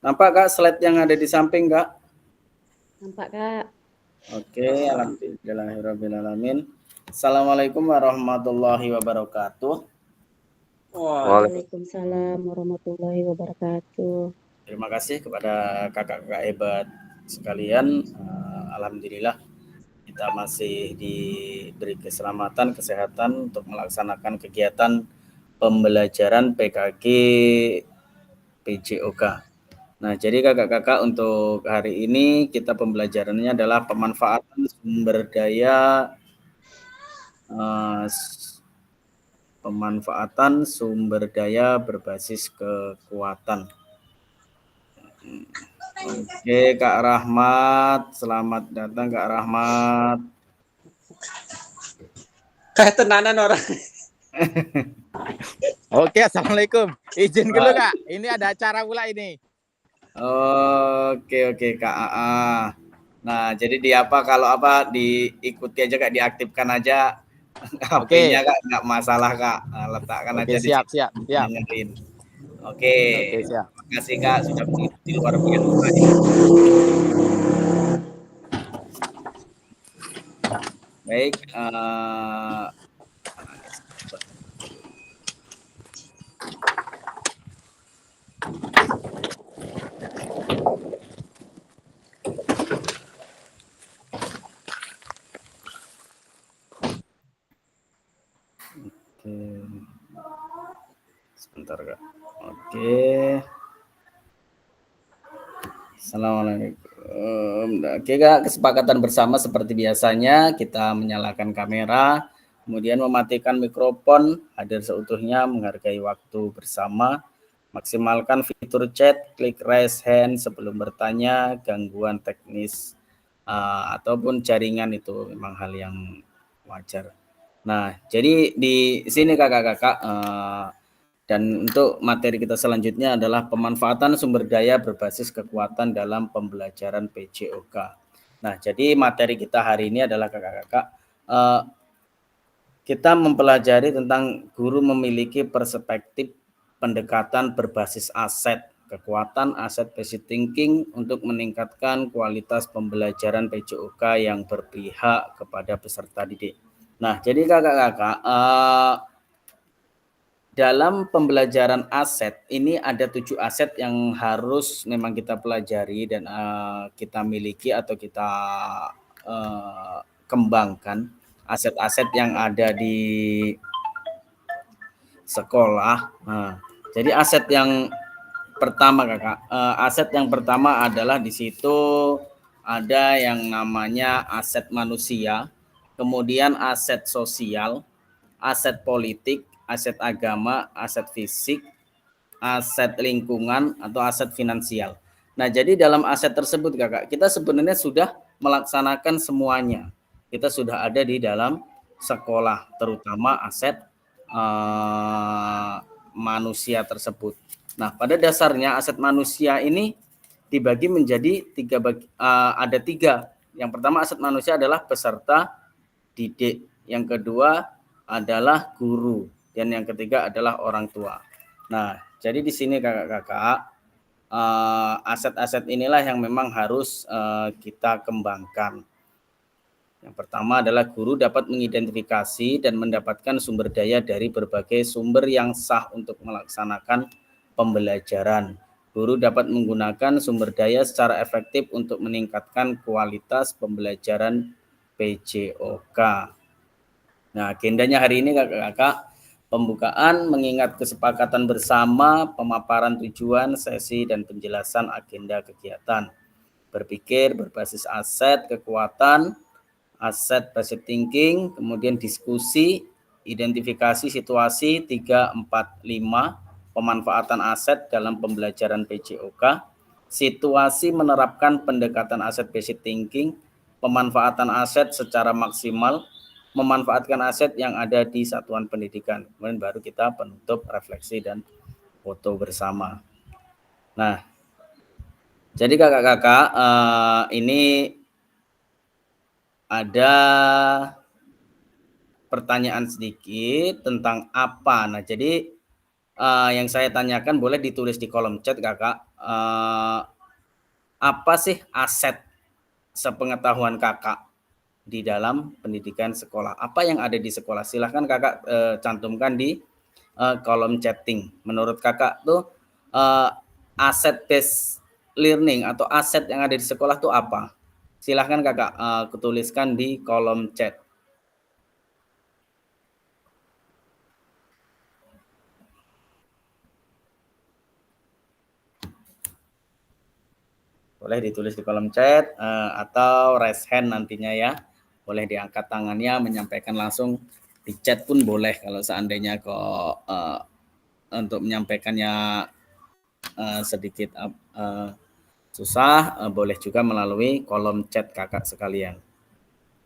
Nampak Kak slide yang ada di samping Kak? Nampak Kak. Oke, alhamdulillahirrahmanirrahim. Assalamualaikum warahmatullahi wabarakatuh. Waalaikumsalam warahmatullahi wabarakatuh. Terima kasih kepada kakak-kakak hebat sekalian. Alhamdulillah kita masih diberi keselamatan, kesehatan untuk melaksanakan kegiatan pembelajaran PKG PJOK. Nah, jadi kakak-kakak untuk hari ini kita pembelajarannya adalah pemanfaatan sumber daya berbasis kekuatan. Oke, Kak Rahmat, selamat datang Kak Rahmat. Kayak tenanan orang. Oke, assalamualaikum. Izin dulu Kak, ini ada acara pula ini. Oke Kak. Nah, jadi diikuti aja Kak, diaktifkan aja HP-nya Kak, nggak masalah Kak. Letakkan aja di siap. Oke, siap. Terima kasih Kak sudah mengikuti luar biasa. Baik, sebentar Kak. Oke. Assalamualaikum. Oke Kak, kesepakatan bersama seperti biasanya kita menyalakan kamera, kemudian mematikan mikrofon, hadir seutuhnya, menghargai waktu bersama, maksimalkan fitur chat, klik raise hand sebelum bertanya, gangguan teknis ataupun jaringan itu memang hal yang wajar. Nah, jadi di sini kakak-kakak dan untuk materi kita selanjutnya adalah pemanfaatan sumber daya berbasis kekuatan dalam pembelajaran PJOK. Nah, jadi materi kita hari ini adalah kakak-kakak, kita mempelajari tentang guru memiliki perspektif pendekatan berbasis aset, kekuatan aset basic thinking untuk meningkatkan kualitas pembelajaran PJOK yang berpihak kepada peserta didik. Nah, jadi kakak-kakak, dalam pembelajaran aset ini ada 7 aset yang harus memang kita pelajari dan kita miliki atau kita kembangkan. Aset-aset yang ada di sekolah. Nah, jadi aset yang pertama kakak, aset yang pertama adalah di situ ada yang namanya aset manusia, kemudian aset sosial, aset politik, aset agama, aset fisik, aset lingkungan, atau aset finansial. Nah, jadi dalam aset tersebut kakak, kita sebenarnya sudah melaksanakan semuanya. Kita sudah ada di dalam sekolah, terutama aset manusia tersebut. Nah, pada dasarnya aset manusia ini dibagi menjadi ada tiga. Yang pertama aset manusia adalah peserta didik. Yang kedua adalah guru, dan yang ketiga adalah orang tua. Nah, jadi di sini kakak-kakak, aset-aset inilah yang memang harus kita kembangkan. Yang pertama adalah guru dapat mengidentifikasi dan mendapatkan sumber daya dari berbagai sumber yang sah untuk melaksanakan pembelajaran. Guru dapat menggunakan sumber daya secara efektif untuk meningkatkan kualitas pembelajaran PJOK. Nah, agendanya hari ini kakak-kakak, pembukaan mengingat kesepakatan bersama, pemaparan tujuan, sesi, dan penjelasan agenda kegiatan. Berpikir berbasis aset, kekuatan, aset basic thinking, kemudian diskusi, identifikasi situasi 3, 4, 5, pemanfaatan aset dalam pembelajaran PJOK, situasi menerapkan pendekatan aset basic thinking, pemanfaatan aset secara maksimal, memanfaatkan aset yang ada di satuan pendidikan. Kemudian baru kita penutup, refleksi, dan foto bersama. Nah, jadi kakak-kakak, ini ada pertanyaan sedikit tentang apa. Nah, jadi yang saya tanyakan boleh ditulis di kolom chat kakak. Apa sih aset sepengetahuan kakak di dalam pendidikan sekolah? Apa yang ada di sekolah? Silahkan kakak cantumkan di kolom chatting. Menurut kakak tuh aset based learning atau aset yang ada di sekolah tuh apa? Silahkan kakak tuliskan di kolom chat. Boleh ditulis di kolom chat atau raise hand nantinya ya. Boleh diangkat tangannya menyampaikan langsung di chat pun boleh kalau seandainya kok untuk menyampaikannya sedikit susah, boleh juga melalui kolom chat kakak sekalian.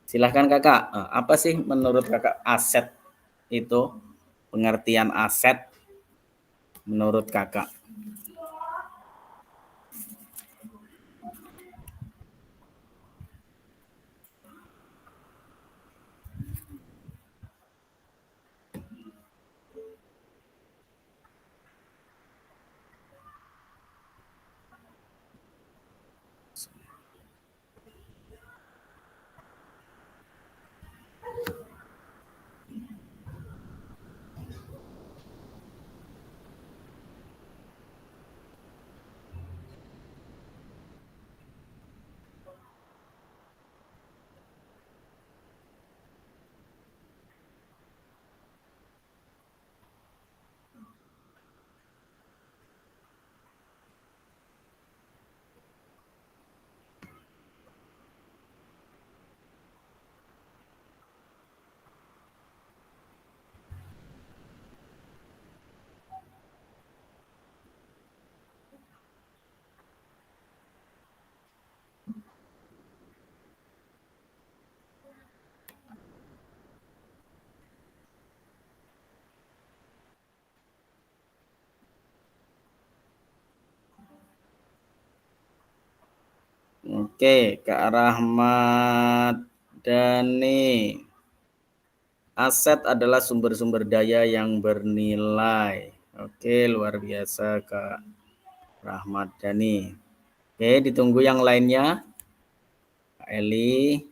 Silahkan kakak, apa sih menurut kakak aset itu? Pengertian aset menurut kakak? Oke, Kak Rahmat Dhani. Aset adalah sumber-sumber daya yang bernilai. Oke, luar biasa Kak Rahmat Dhani. Oke, ditunggu yang lainnya. Kak Eli.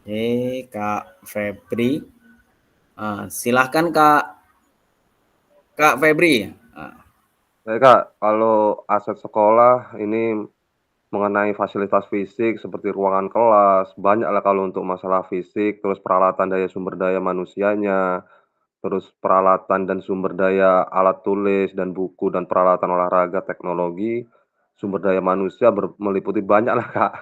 Oke, Kak Febri. Silahkan Kak Febri. Baik Kak, kalau aset sekolah ini mengenai fasilitas fisik seperti ruangan kelas, banyaklah kalau untuk masalah fisik, terus peralatan daya sumber daya manusianya, terus peralatan dan sumber daya alat tulis dan buku dan peralatan olahraga, teknologi, sumber daya manusia meliputi banyaklah Kak.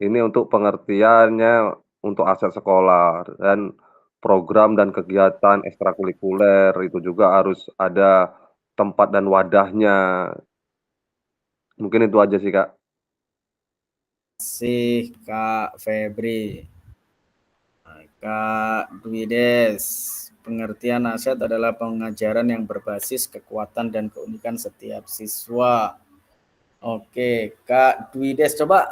Ini untuk pengertiannya untuk aset sekolah dan program dan kegiatan ekstrakurikuler itu juga harus ada tempat dan wadahnya. Mungkin itu aja sih, Kak. Kasih Kak Febri. Kak Dwides, pengertian aset adalah pengajaran yang berbasis kekuatan dan keunikan setiap siswa. Oke, Kak Dwides, coba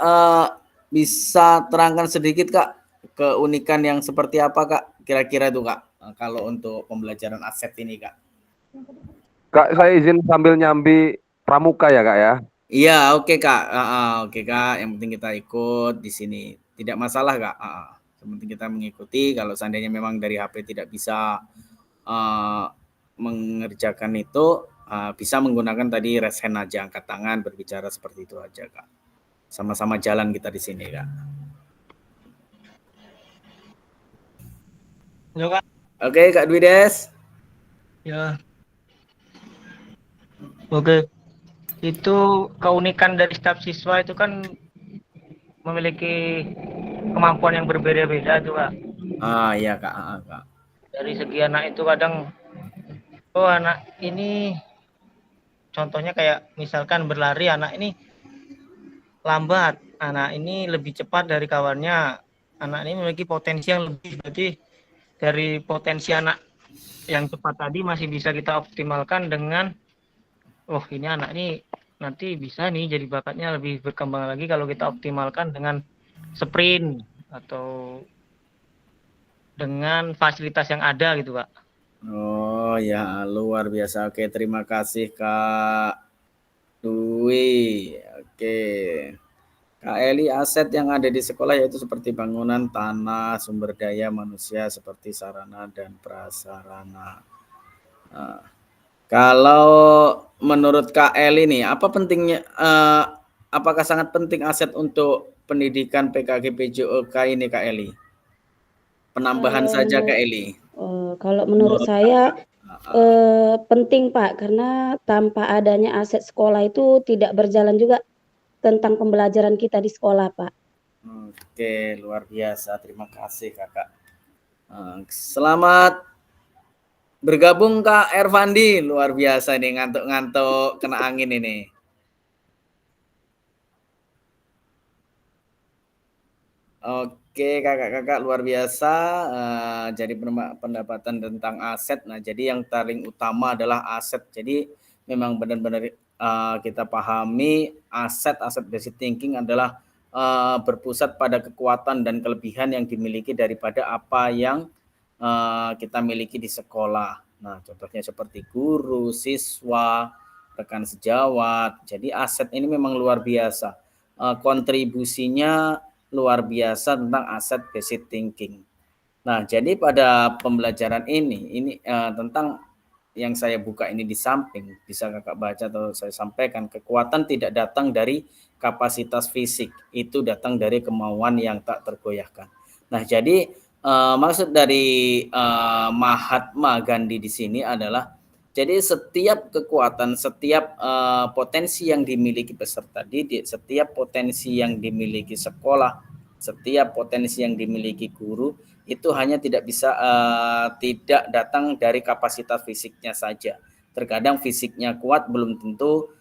bisa terangkan sedikit Kak, keunikan yang seperti apa Kak, kira-kira itu Kak, kalau untuk pembelajaran aset ini Kak. Kak, saya izin sambil nyambi pramuka ya Kak ya. Iya, oke Kak. Oke Kak, yang penting kita ikut di sini. Tidak masalah Kak. Yang penting kita mengikuti. Kalau seandainya memang dari HP tidak bisa mengerjakan itu, bisa menggunakan tadi raise hand aja, angkat tangan, berbicara seperti itu aja Kak. Sama-sama jalan kita di sini Kak. Halo Kak. Oke Kak Dwides. Ya. Oke. Itu keunikan dari setiap siswa itu kan memiliki kemampuan yang berbeda-beda tuh Kak. Iya Kak. Kak. Dari segi anak itu kadang, anak ini contohnya kayak misalkan berlari, anak ini lambat, anak ini lebih cepat dari kawannya, anak ini memiliki potensi yang lebih. Berarti dari potensi anak yang cepat tadi masih bisa kita optimalkan dengan ini anak ini nanti bisa nih jadi bakatnya lebih berkembang lagi kalau kita optimalkan dengan sprint. atau dengan fasilitas yang ada gitu, Pak. Oh ya, luar biasa. Oke, terima kasih Kak Dwi. Oke. Kak Eli, aset yang ada di sekolah yaitu seperti bangunan, tanah, sumber daya manusia seperti sarana dan prasarana. Nah, kalau menurut Kak Eli nih, apa pentingnya, apakah sangat penting aset untuk pendidikan PKG PJOK ini Kak Eli? Penambahan Kalau saja Kak menurut Eli. kalau menurut Menurut saya Kakak. penting Pak, karena tanpa adanya aset sekolah itu tidak berjalan juga tentang pembelajaran kita di sekolah Pak. Oke, luar biasa. Terima kasih Kakak. Selamat bergabung Kak Ervandi. Luar biasa nih, ngantuk-ngantuk kena angin ini. Oke, kakak-kakak luar biasa. Jadi pendapatan tentang aset. Nah, jadi yang paling utama adalah aset. Jadi memang benar-benar kita pahami aset basic thinking adalah berpusat pada kekuatan dan kelebihan yang dimiliki daripada apa yang kita miliki di sekolah. Nah, contohnya seperti guru, siswa, rekan sejawat. Jadi aset ini memang luar biasa. Kontribusinya luar biasa tentang aset basic thinking. Nah, jadi pada pembelajaran ini tentang yang saya buka ini di samping, bisa kakak baca atau saya sampaikan, kekuatan tidak datang dari kapasitas fisik, itu datang dari kemauan yang tak tergoyahkan. Nah, jadi maksud dari Mahatma Gandhi di sini adalah jadi setiap kekuatan, setiap potensi yang dimiliki peserta didik, setiap potensi yang dimiliki sekolah, setiap potensi yang dimiliki guru itu hanya tidak bisa tidak datang dari kapasitas fisiknya saja. Terkadang fisiknya kuat belum tentu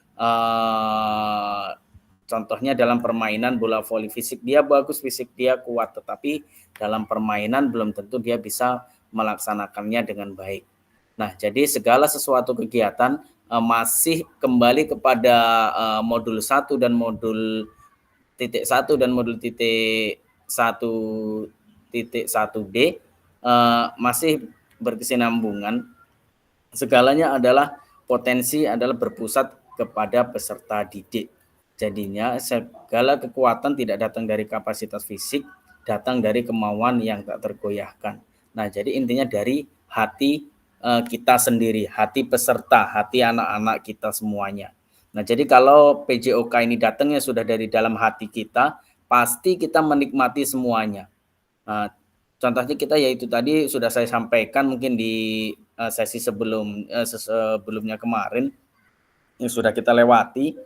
contohnya dalam permainan bola voli, fisik dia bagus, fisik dia kuat, tetapi dalam permainan belum tentu dia bisa melaksanakannya dengan baik. Nah, jadi segala sesuatu kegiatan masih kembali kepada modul 1 dan modul titik 1 dan modul titik 1.1D masih berkesinambungan. Segalanya adalah potensi adalah berpusat kepada peserta didik. Jadinya segala kekuatan tidak datang dari kapasitas fisik, datang dari kemauan yang tak tergoyahkan. Nah, jadi intinya dari hati kita sendiri, hati peserta, hati anak-anak kita semuanya. Nah, jadi kalau PJOK ini datangnya sudah dari dalam hati kita, pasti kita menikmati semuanya. Nah, contohnya kita yaitu tadi sudah saya sampaikan mungkin di sesi sebelumnya kemarin yang sudah kita lewati.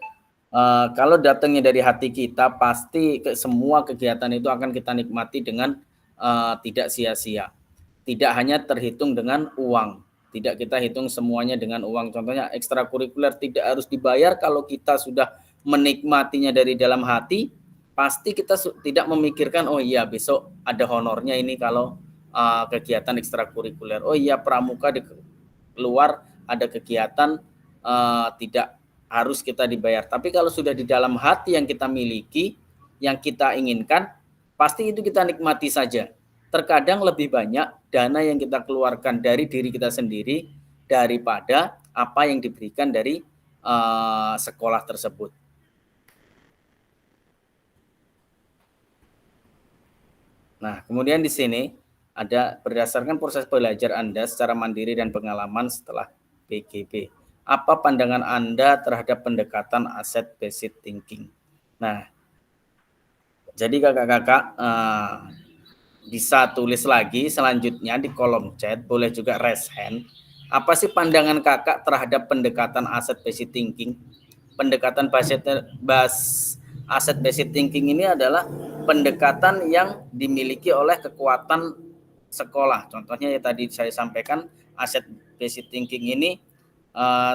Kalau datangnya dari hati kita, pasti semua kegiatan itu akan kita nikmati dengan tidak sia-sia. Tidak hanya terhitung dengan uang, tidak kita hitung semuanya dengan uang. Contohnya ekstrakurikuler tidak harus dibayar, kalau kita sudah menikmatinya dari dalam hati, pasti kita tidak memikirkan, oh iya besok ada honornya ini kalau kegiatan ekstrakurikuler. Oh iya pramuka di luar ada kegiatan tidak harus kita dibayar. Tapi kalau sudah di dalam hati yang kita miliki, yang kita inginkan, pasti itu kita nikmati saja. Terkadang lebih banyak dana yang kita keluarkan dari diri kita sendiri daripada apa yang diberikan dari sekolah tersebut. Nah, kemudian di sini ada berdasarkan proses belajar Anda secara mandiri dan pengalaman setelah PGB. Apa pandangan Anda terhadap pendekatan aset basic thinking? Nah, jadi kakak-kakak bisa tulis lagi selanjutnya di kolom chat, boleh juga raise hand. Apa sih pandangan kakak terhadap pendekatan aset basic thinking? Pendekatan aset basic thinking ini adalah pendekatan yang dimiliki oleh kekuatan sekolah. Contohnya ya tadi saya sampaikan, aset basic thinking ini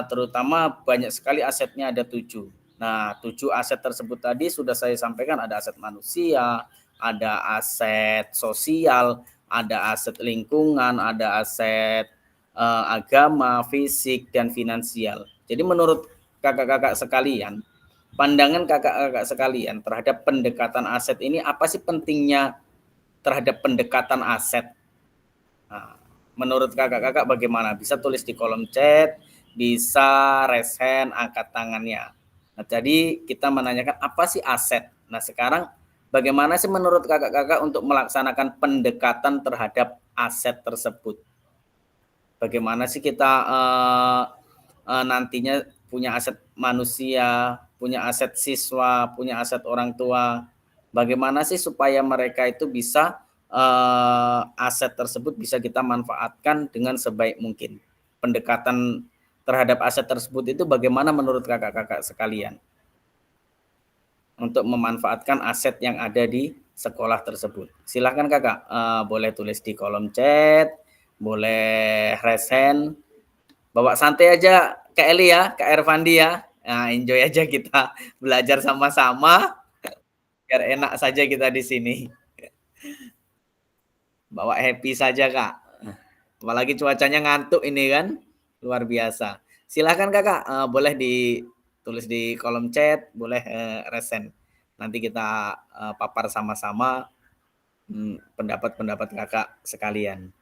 terutama banyak sekali asetnya, ada 7. Nah, 7 aset tersebut tadi sudah saya sampaikan, ada aset manusia, ada aset sosial, ada aset lingkungan, ada aset agama, fisik, dan finansial. Jadi menurut kakak-kakak sekalian, pandangan kakak-kakak sekalian terhadap pendekatan aset ini, apa sih pentingnya terhadap pendekatan aset. Nah, menurut kakak-kakak bagaimana? Bisa tulis di kolom chat, bisa raise hand, angkat tangannya. Nah, tadi kita menanyakan apa sih aset. Nah, sekarang bagaimana sih menurut kakak-kakak untuk melaksanakan pendekatan terhadap aset tersebut? Bagaimana sih kita nantinya punya aset manusia, punya aset siswa, punya aset orang tua. Bagaimana sih supaya mereka itu bisa aset tersebut bisa kita manfaatkan dengan sebaik mungkin. Pendekatan terhadap aset tersebut itu bagaimana menurut kakak-kakak sekalian untuk memanfaatkan aset yang ada di sekolah tersebut. Silahkan kakak, boleh tulis di kolom chat, boleh raise hand, bawa santai aja Kak Eli ya, Kak Ervandi ya. Nah, enjoy aja kita belajar sama-sama, biar enak saja kita di sini. Bawa happy saja Kak. Apalagi cuacanya ngantuk ini kan, luar biasa. Silakan Kakak, boleh ditulis di kolom chat, boleh resen. Nanti kita papar sama-sama pendapat-pendapat Kakak sekalian.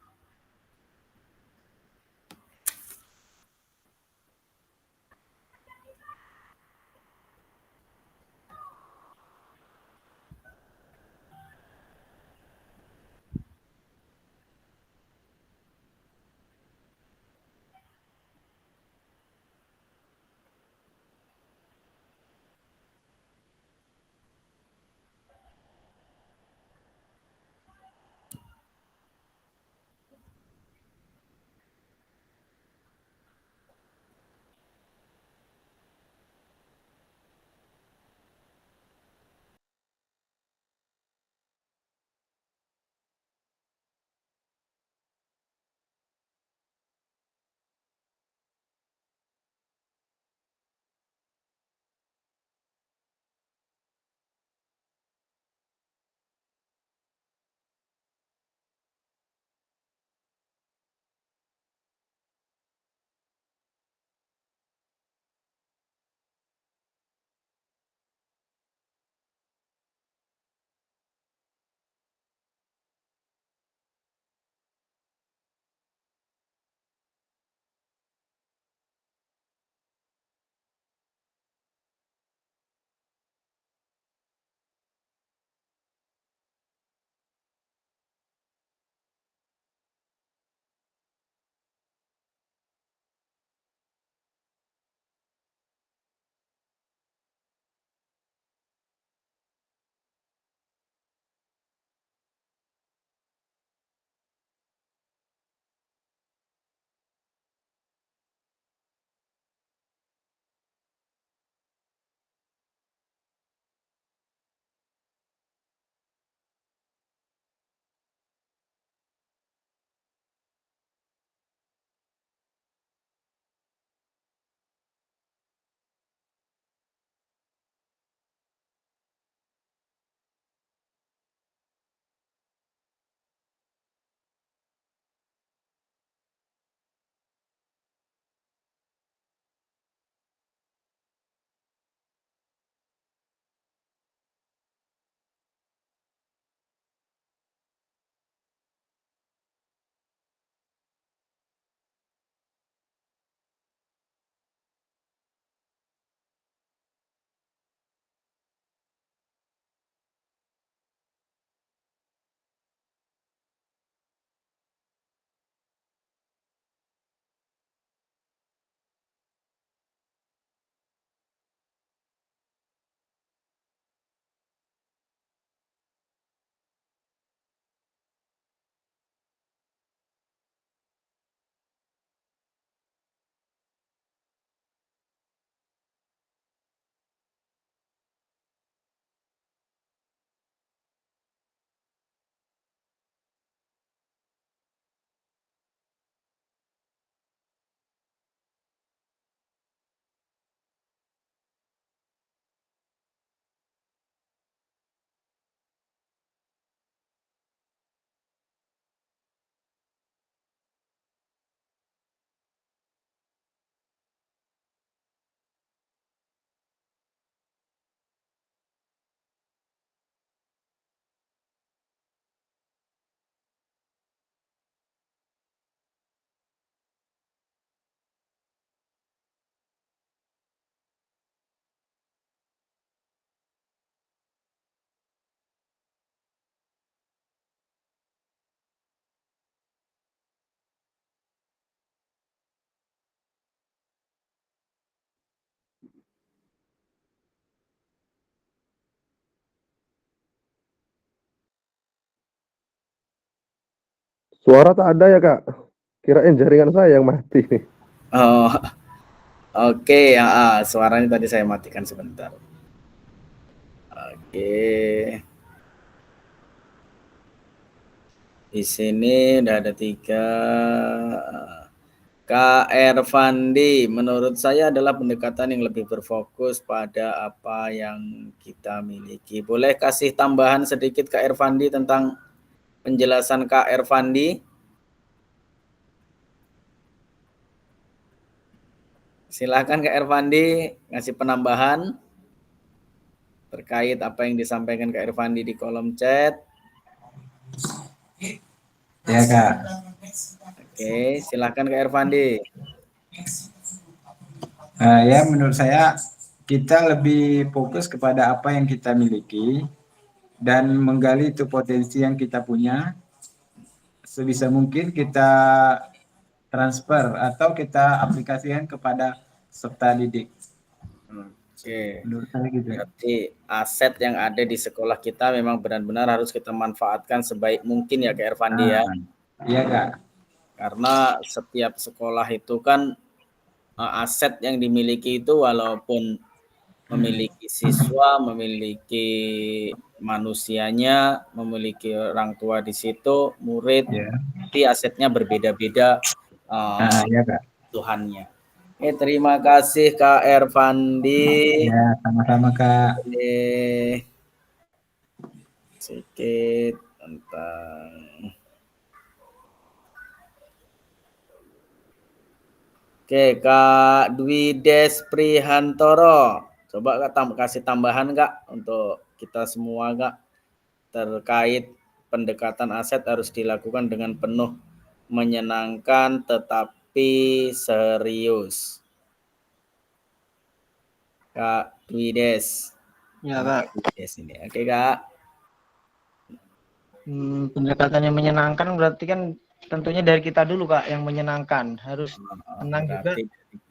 Suara tak ada ya Kak? Kirain jaringan saya yang mati nih. Oh, oke, ya, suaranya tadi saya matikan sebentar. Oke. Di sini udah ada 3. Kak Ervandi, menurut saya adalah pendekatan yang lebih berfokus pada apa yang kita miliki. Boleh kasih tambahan sedikit Kak Ervandi tentang penjelasan Kak Ervandi? Silakan Kak Ervandi ngasih penambahan terkait apa yang disampaikan Kak Ervandi di kolom chat. Ya Kak. Oke, silakan Kak Ervandi. Ya menurut saya kita lebih fokus kepada apa yang kita miliki dan menggali itu potensi yang kita punya. Sebisa mungkin kita transfer atau kita aplikasikan kepada peserta didik. Oke. Menurut saya gitu. Berarti aset yang ada di sekolah kita memang benar-benar harus kita manfaatkan sebaik mungkin ya Kak Ervandi ya. Iya Kak. Karena setiap sekolah itu kan aset yang dimiliki itu walaupun memiliki siswa, memiliki manusianya, memiliki orang tua di situ, murid, tapi asetnya berbeda-beda Iya Kak. Tuhannya. Terima kasih Kak Ervandi. Ya, sama-sama Kak. Sedikit tentang Kak Dwi Des Prihantoro. Coba Kak kasih tambahan Kak untuk kita semua Kak terkait pendekatan aset harus dilakukan dengan penuh menyenangkan tetapi serius. Kak Dwi Des. Ya Kak. Des ini. Oke Kak. Pendekatan yang menyenangkan berarti kan tentunya dari kita dulu Kak yang menyenangkan, harus senang juga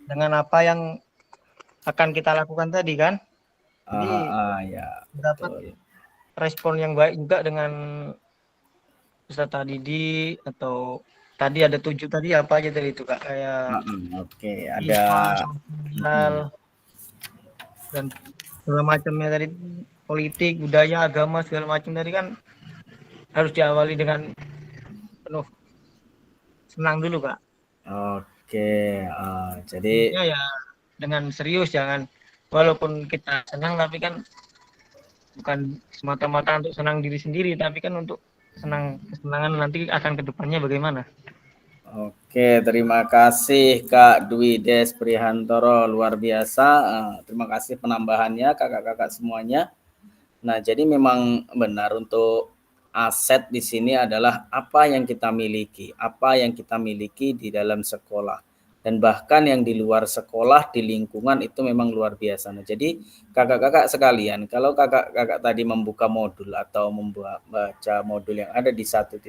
dengan apa yang akan kita lakukan tadi kan. Jadi ya, dapat respon yang baik juga dengan peserta didik atau tadi ada 7 tadi apa aja dari itu Kak, kayak ada dan segala macamnya tadi, politik, budaya, agama segala macam tadi kan harus diawali dengan penuh senang dulu Kak. Jadi ya dengan serius, jangan walaupun kita senang tapi kan bukan semata-mata untuk senang diri sendiri, tapi kan untuk kesenangan nanti akan kedepannya bagaimana. Oke, terima kasih Kak Dwi Des Prihantoro, luar biasa. Terima kasih penambahannya kakak-kakak semuanya. Nah, jadi memang benar untuk aset di sini adalah apa yang kita miliki di dalam sekolah, dan bahkan yang di luar sekolah, di lingkungan itu memang luar biasa. Nah, jadi kakak-kakak sekalian, kalau kakak-kakak tadi membuka modul atau membaca modul yang ada di 1.2,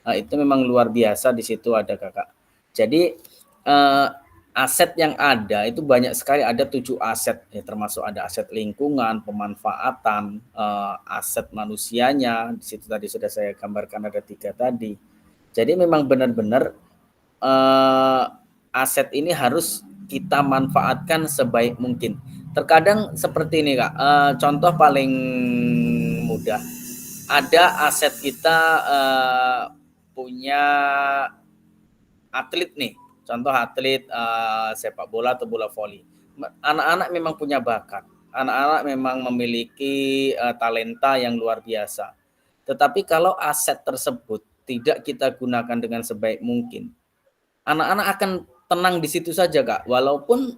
itu memang luar biasa. Di situ ada kakak. Jadi aset yang ada itu banyak sekali, ada 7 aset ya, termasuk ada aset lingkungan, pemanfaatan, aset manusianya. Di situ tadi sudah saya gambarkan ada 3 tadi. Jadi memang benar-benar aset ini harus kita manfaatkan sebaik mungkin. Terkadang seperti ini Kak, contoh paling mudah, ada aset kita punya atlet nih, contoh atlet sepak bola atau bola voli. Anak-anak memang punya bakat, anak-anak memang memiliki talenta yang luar biasa. Tetapi kalau aset tersebut tidak kita gunakan dengan sebaik mungkin, anak-anak akan tenang di situ saja Kak, walaupun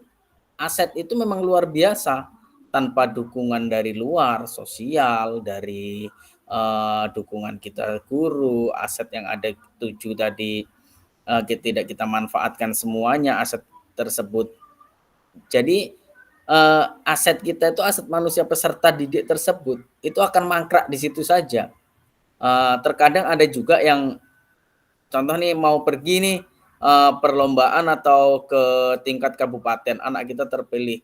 aset itu memang luar biasa, tanpa dukungan dari luar, sosial, dari dukungan kita guru, aset yang ada 7 tadi tidak kita manfaatkan semuanya aset tersebut. Jadi aset kita itu, aset manusia peserta didik tersebut itu akan mangkrak di situ saja. Terkadang ada juga yang contoh nih mau pergi nih perlombaan atau ke tingkat kabupaten, anak kita terpilih.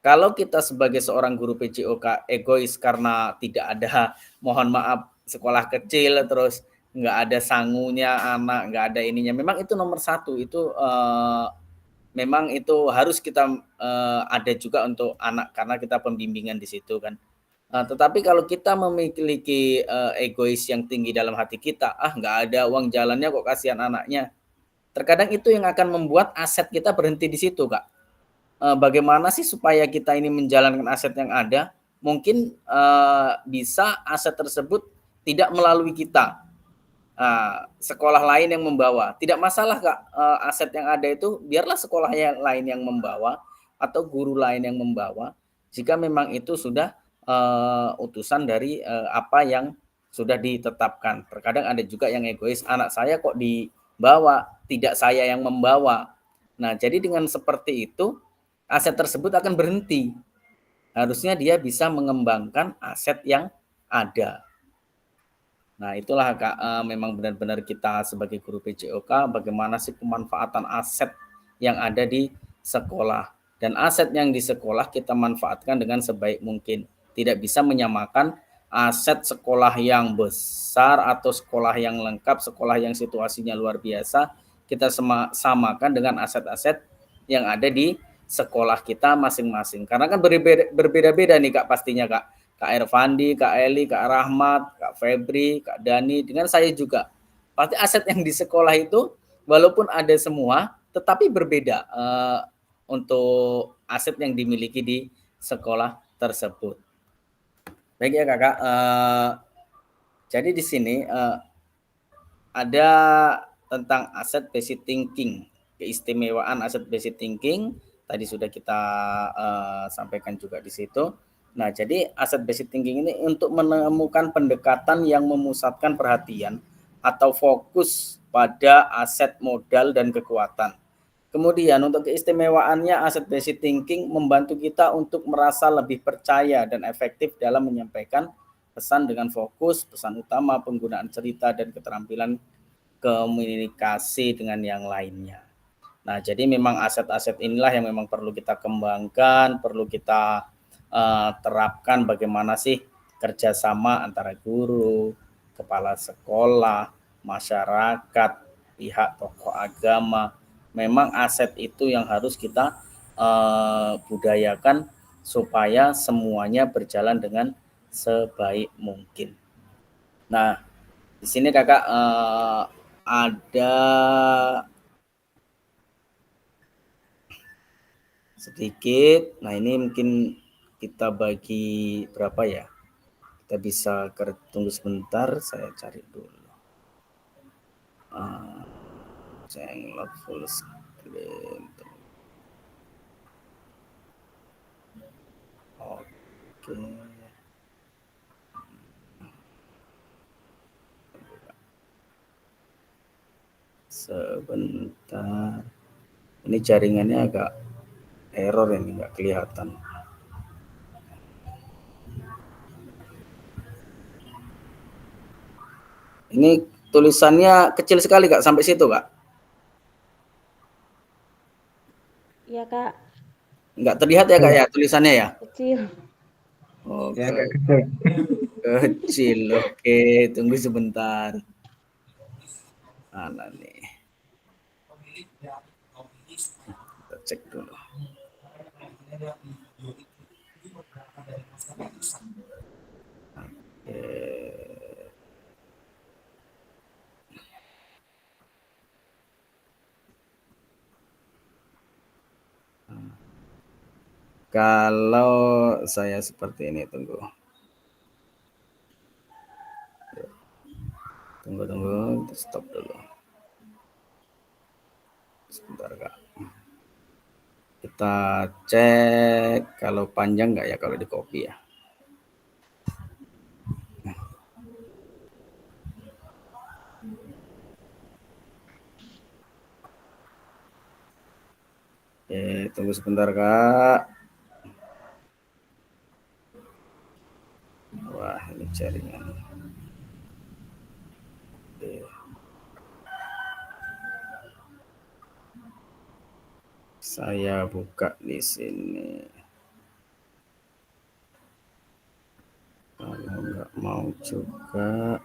Kalau kita sebagai seorang guru PJOK egois karena tidak ada, mohon maaf, sekolah kecil, terus nggak ada sangunya anak, nggak ada ininya. Memang itu nomor satu, itu memang itu harus kita ada juga untuk anak karena kita pembimbingan di situ kan. Tetapi kalau kita memiliki egois yang tinggi dalam hati kita, nggak ada uang jalannya kok, kasihan anaknya. Terkadang itu yang akan membuat aset kita berhenti di situ, Kak. Bagaimana sih supaya kita ini menjalankan aset yang ada? Mungkin bisa aset tersebut tidak melalui kita. Sekolah lain yang membawa. Tidak masalah, Kak, aset yang ada itu biarlah sekolah yang lain yang membawa atau guru lain yang membawa. Jika memang itu sudah utusan dari apa yang sudah ditetapkan. Terkadang ada juga yang egois, anak saya kok dibawa, tidak saya yang membawa. Nah, jadi dengan seperti itu aset tersebut akan berhenti. Harusnya dia bisa mengembangkan aset yang ada. Nah, itulah Kak, memang benar-benar kita sebagai guru PJOK bagaimana sih pemanfaatan aset yang ada di sekolah. Dan aset yang di sekolah kita manfaatkan dengan sebaik mungkin. Tidak bisa menyamakan aset sekolah yang besar atau sekolah yang lengkap, sekolah yang situasinya luar biasa, kita samakan dengan aset-aset yang ada di sekolah kita masing-masing. Karena kan berbeda-beda nih Kak pastinya Kak. Kak Ervandi, Kak Eli, Kak Rahmat, Kak Febri, Kak Dani, dengan saya juga. Pasti aset yang di sekolah itu walaupun ada semua, tetapi berbeda untuk aset yang dimiliki di sekolah tersebut. Baik ya Kakak, jadi di sini ada tentang aset basic thinking, keistimewaan aset basic thinking, tadi sudah kita sampaikan juga di situ. Nah, jadi aset basic thinking ini untuk menemukan pendekatan yang memusatkan perhatian atau fokus pada aset modal dan kekuatan. Kemudian untuk keistimewaannya aset basic thinking membantu kita untuk merasa lebih percaya dan efektif dalam menyampaikan pesan dengan fokus, pesan utama, penggunaan cerita, dan keterampilan komunikasi dengan yang lainnya. Nah, jadi memang aset-aset inilah yang memang perlu kita kembangkan, perlu kita terapkan bagaimana sih kerjasama antara guru, kepala sekolah, masyarakat, pihak tokoh agama. Memang aset itu yang harus kita budayakan supaya semuanya berjalan dengan sebaik mungkin. Nah, di sini Kakak ada sedikit. Nah, ini mungkin kita bagi berapa ya? Kita bisa tunggu sebentar, saya cari dulu. Saya nge-load full screen. Oke. Sebentar. Ini jaringannya agak error ini, nggak kelihatan. Ini tulisannya kecil sekali Kak, sampai situ Kak? Iya Kak, Nggak terlihat ya Kak ya tulisannya ya? kecil. Oke. Ya, agak kecil. Kecil, oke. Tunggu sebentar. Mana nih? Kita cek dulu. Kalau saya seperti ini, tunggu. Tunggu, stop dulu. Sebentar Kak. Kita cek kalau panjang nggak ya kalau di copy ya. Oke, tunggu sebentar Kak. Wah, ini jaringan. Oke. Saya buka di sini. Kalau nggak mau juga.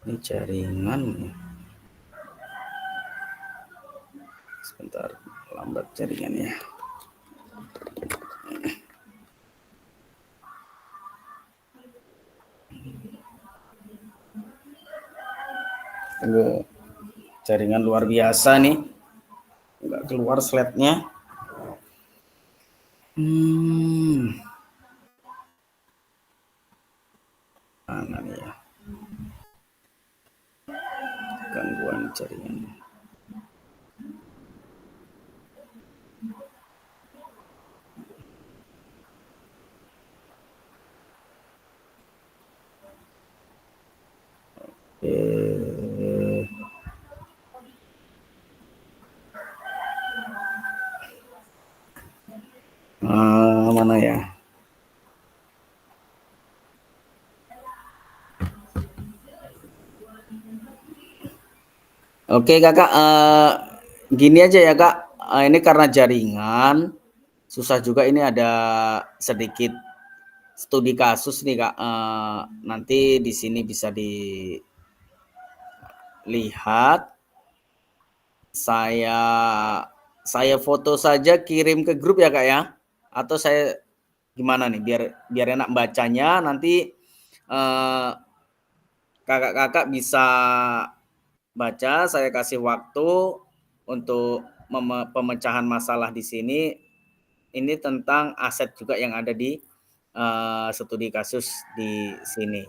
Ini jaringan. Sebentar, lambat jaringannya. Tunggu, jaringan luar biasa nih. Nggak keluar slide-nya. Mana nih ya? Gangguan jaringan. Mana ya? Oke kakak, gini aja ya kak, ini karena jaringan susah juga, ini ada sedikit studi kasus nih kak, nanti di sini bisa dilihat. Saya foto saja kirim ke grup ya kak ya, atau saya gimana nih biar enak bacanya, nanti kakak-kakak bisa baca, saya kasih waktu untuk pemecahan masalah di sini. Ini tentang aset juga yang ada di studi kasus di sini.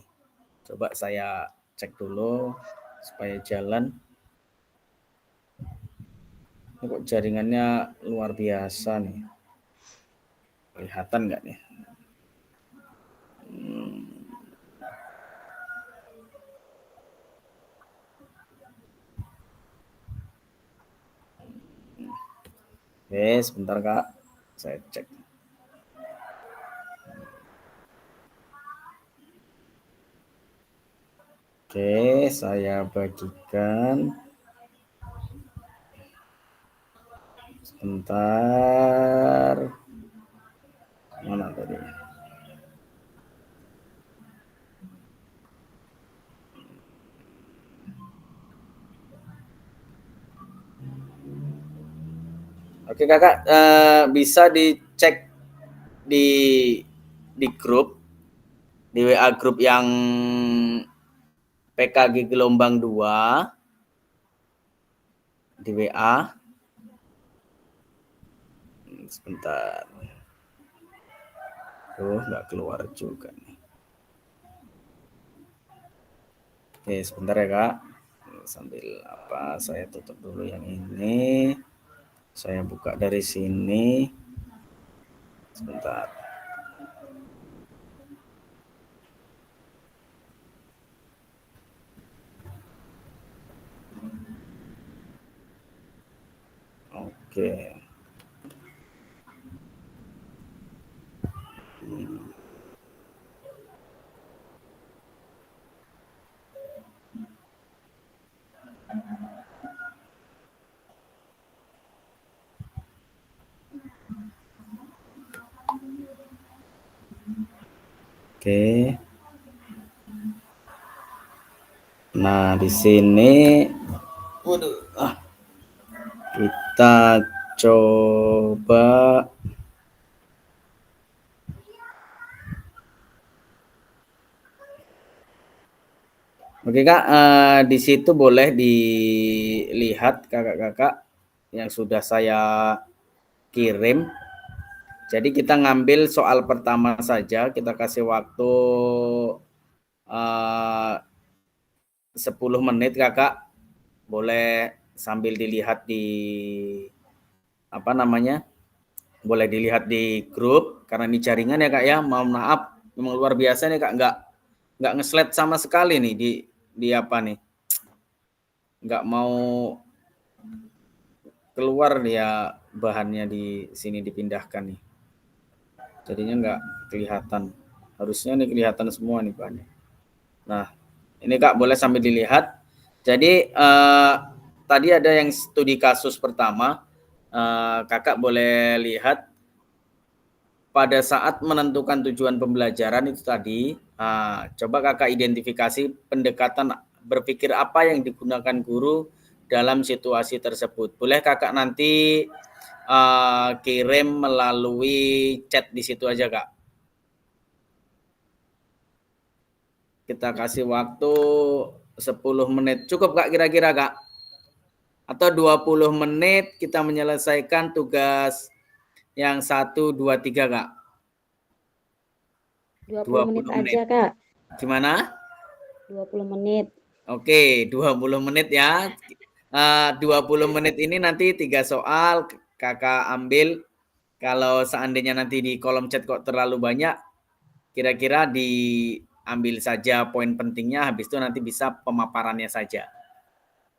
Coba saya cek dulu supaya jalan. Ini kok jaringannya luar biasa nih. Kelihatan nggak nih? Oke, sebentar kak, saya cek. Oke, saya bagikan. Sebentar. Mana tadi? Oke kakak, bisa dicek di grup, di WA grup yang PKG gelombang 2 di WA. Sebentar. Nggak keluar juga nih. Oke, sebentar ya kak. Sambil saya tutup dulu yang ini. Saya buka dari sini. Sebentar. Oke. Oke. Nah, di sini kita coba Oke kak, di situ boleh dilihat kakak-kakak yang sudah saya kirim. Jadi kita ngambil soal pertama saja, kita kasih waktu 10 menit kakak, boleh sambil dilihat di boleh dilihat di grup, karena ini jaringan ya kak ya, mohon maaf, memang luar biasa nih kak, nggak nge-slide sama sekali nih di nggak mau keluar ya bahannya di sini dipindahkan nih, jadinya nggak kelihatan, harusnya nih kelihatan semua nih bahannya. Nah ini kak boleh sambil dilihat. Jadi tadi ada yang studi kasus pertama, kakak boleh lihat pada saat menentukan tujuan pembelajaran itu tadi, coba kakak identifikasi pendekatan berpikir apa yang digunakan guru dalam situasi tersebut. Boleh kakak nanti kirim melalui chat di situ aja kak. Kita kasih waktu 10 menit. Cukup kak kira-kira kak? Atau 20 menit kita menyelesaikan tugas yang 1, 2, 3 kak? 20 menit aja, Kak. Gimana? 20 menit. Oke, 20 menit ya. 20 menit ini nanti 3 soal kakak ambil. Kalau seandainya nanti di kolom chat kok terlalu banyak, kira-kira diambil saja poin pentingnya, habis itu nanti bisa pemaparannya saja.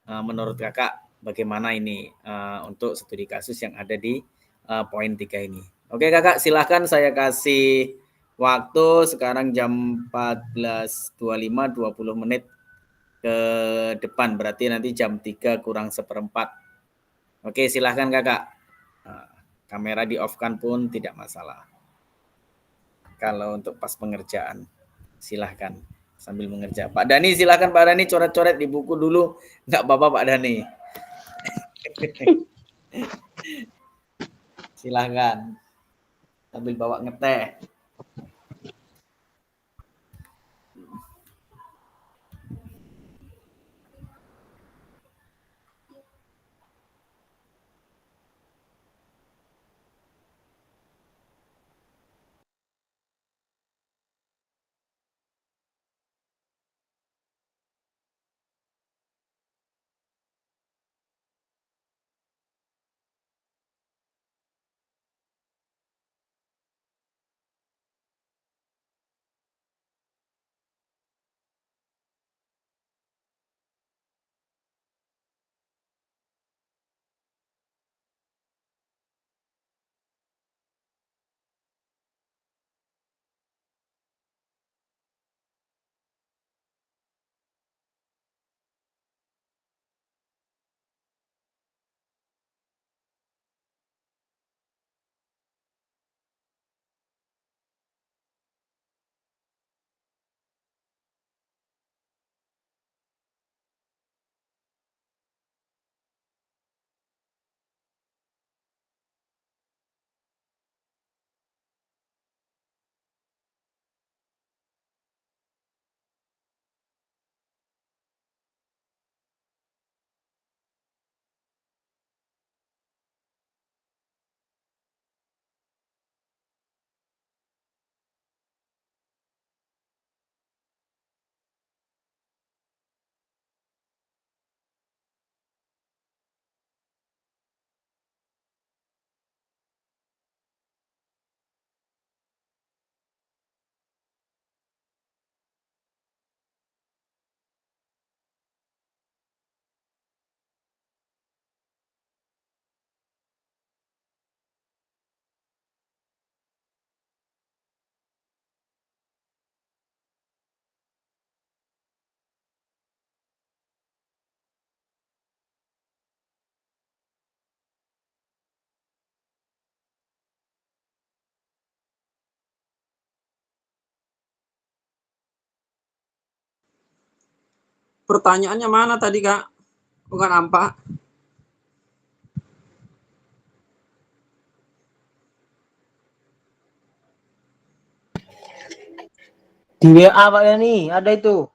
Menurut kakak bagaimana ini untuk studi kasus yang ada di poin 3 ini. Oke kakak, silahkan saya kasih waktu sekarang jam 14.25, 20 menit ke depan, berarti nanti jam 3 kurang seperempat. Oke, silahkan kakak. Kamera di off kan pun tidak masalah. Kalau untuk pas pengerjaan, silahkan sambil mengerja. Pak Dani, silahkan Pak Dani coret-coret di buku dulu. Nggak apa-apa Pak Dani. Silahkan. Sambil bawa ngeteh. Pertanyaannya mana tadi, Kak? Bukan AMPA. Di WA Pak Yani, ada itu.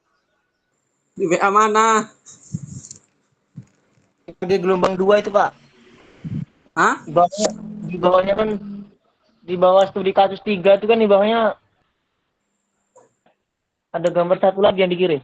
Di WA mana? Di gelombang 2 itu, Pak. Hah? Di bawahnya kan di bawah studi kasus 3 itu kan di bawahnya ada gambar satu lagi yang dikirim.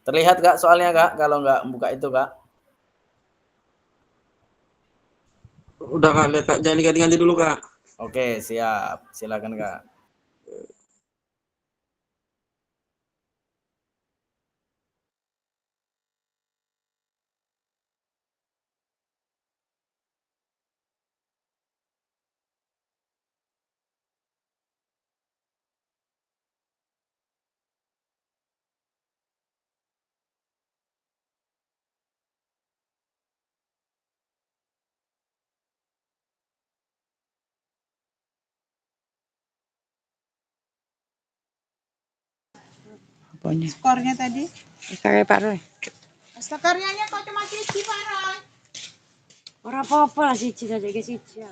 Terlihat kak soalnya kak, kalau nggak buka itu kak. Udah Kak, lihat Kak. Jangan diganti-ganti dulu, Kak. Oke, siap. Silakan kak. Apanya? Skornya tadi. Kayak Pak Roy. Sekaryanya kok cuma siji, Pak Roy. Ora apa-apa lah siji aja ke siji.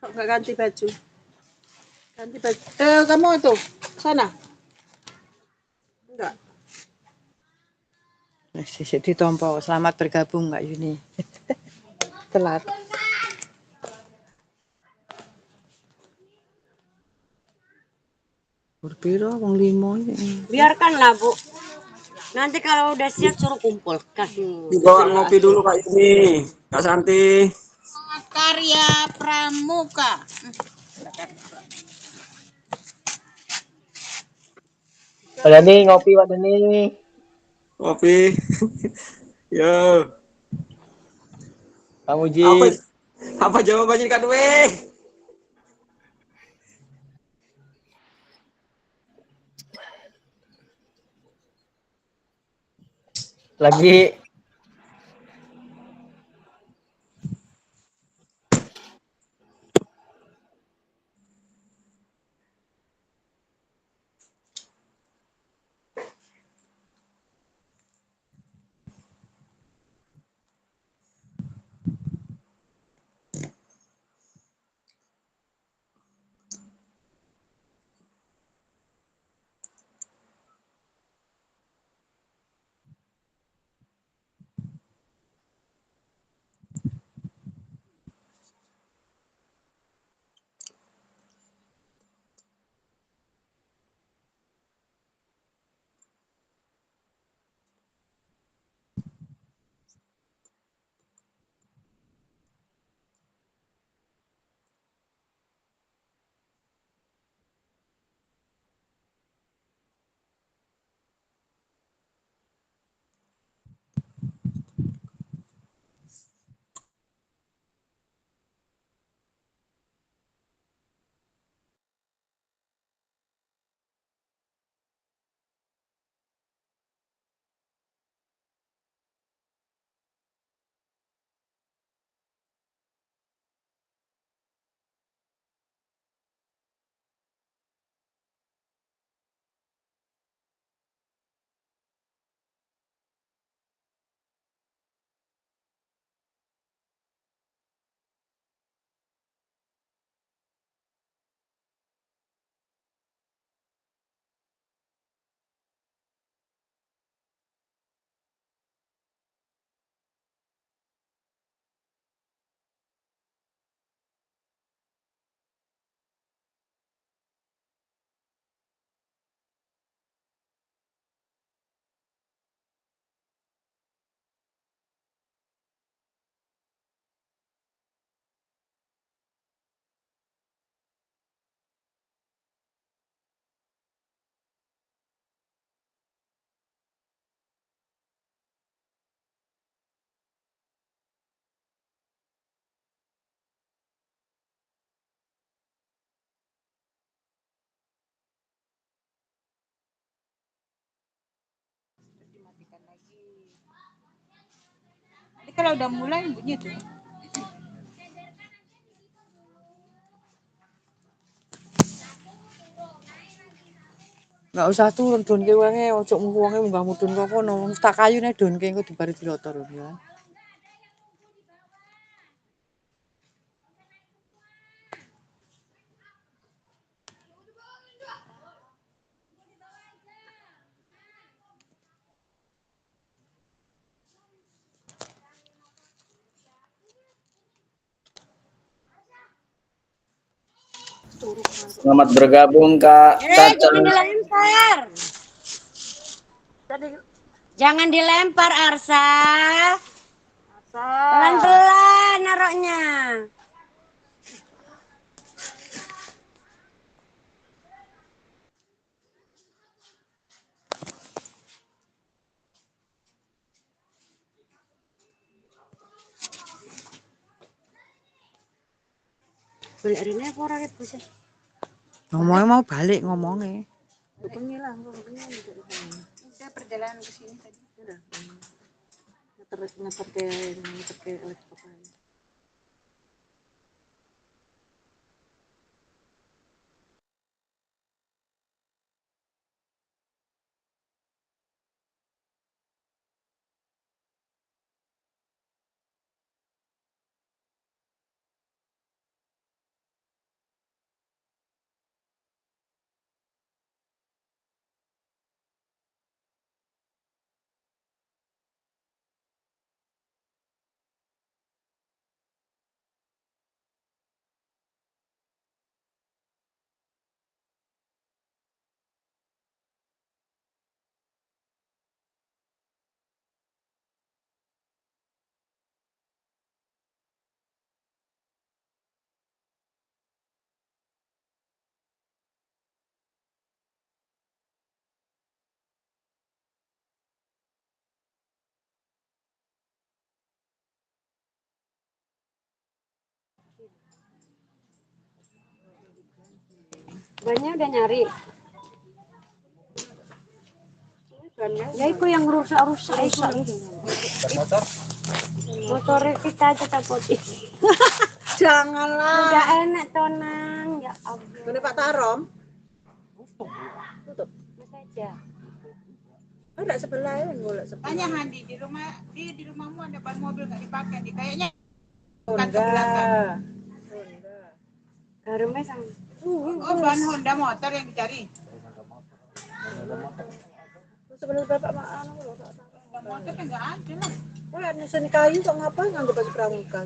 Kok nggak ganti baju? Ganti baju. Kamu itu sana. Enggak. Sisi ditompo. Selamat bergabung Mbak Yuni. Telat. Berpiro wong 5 ini. Biarkanlah Bu. Nanti kalau udah siap suruh kumpulkan. Dibawa ngopi dulu Kak Yuni. Kak Santi. Karya Pramuka. Pak Dani ngopi Pak Dani. Ngopi. Yo. Kamu Apa Jid. apa jawabannya Kak Dwi? Lagi Jadi kalau udah mulai bunyi tuh. Enggak usah turun donke wae ojo wonge munggah mudhun kok kono. Tak kayune donke engko dibari dilotor ya. Selamat bergabung Kak Caca. Jangan dilempar. Jangan dilempar Arsa. Pelan-pelan naroknya. Balik rene apa ora ket bos? Ngomongnya mau balik ngomongnya. Bengi lah, saya perjalanan ke sini tadi. Udah. Ngeter ke laptop. Bannya udah nyari. Ya itu yang rusak-rusak itu. Motor kita aja takut. Janganlah. Udah enak tonang. Ya ampun. Boleh Pak Tarom? Tutup. Mas aja. Oh, enggak sebelah ya, enggak sebelah. Tanya Handi di rumahmu ada ban mobil nggak dipakai nih kayaknya Honda. Harumnya sama. ban Honda motor yang dicari. Sebelah Bapak Mak Motor kan nggak ada lah. Oh, nyusun kayu kok ngapain ngambil baju pramuka?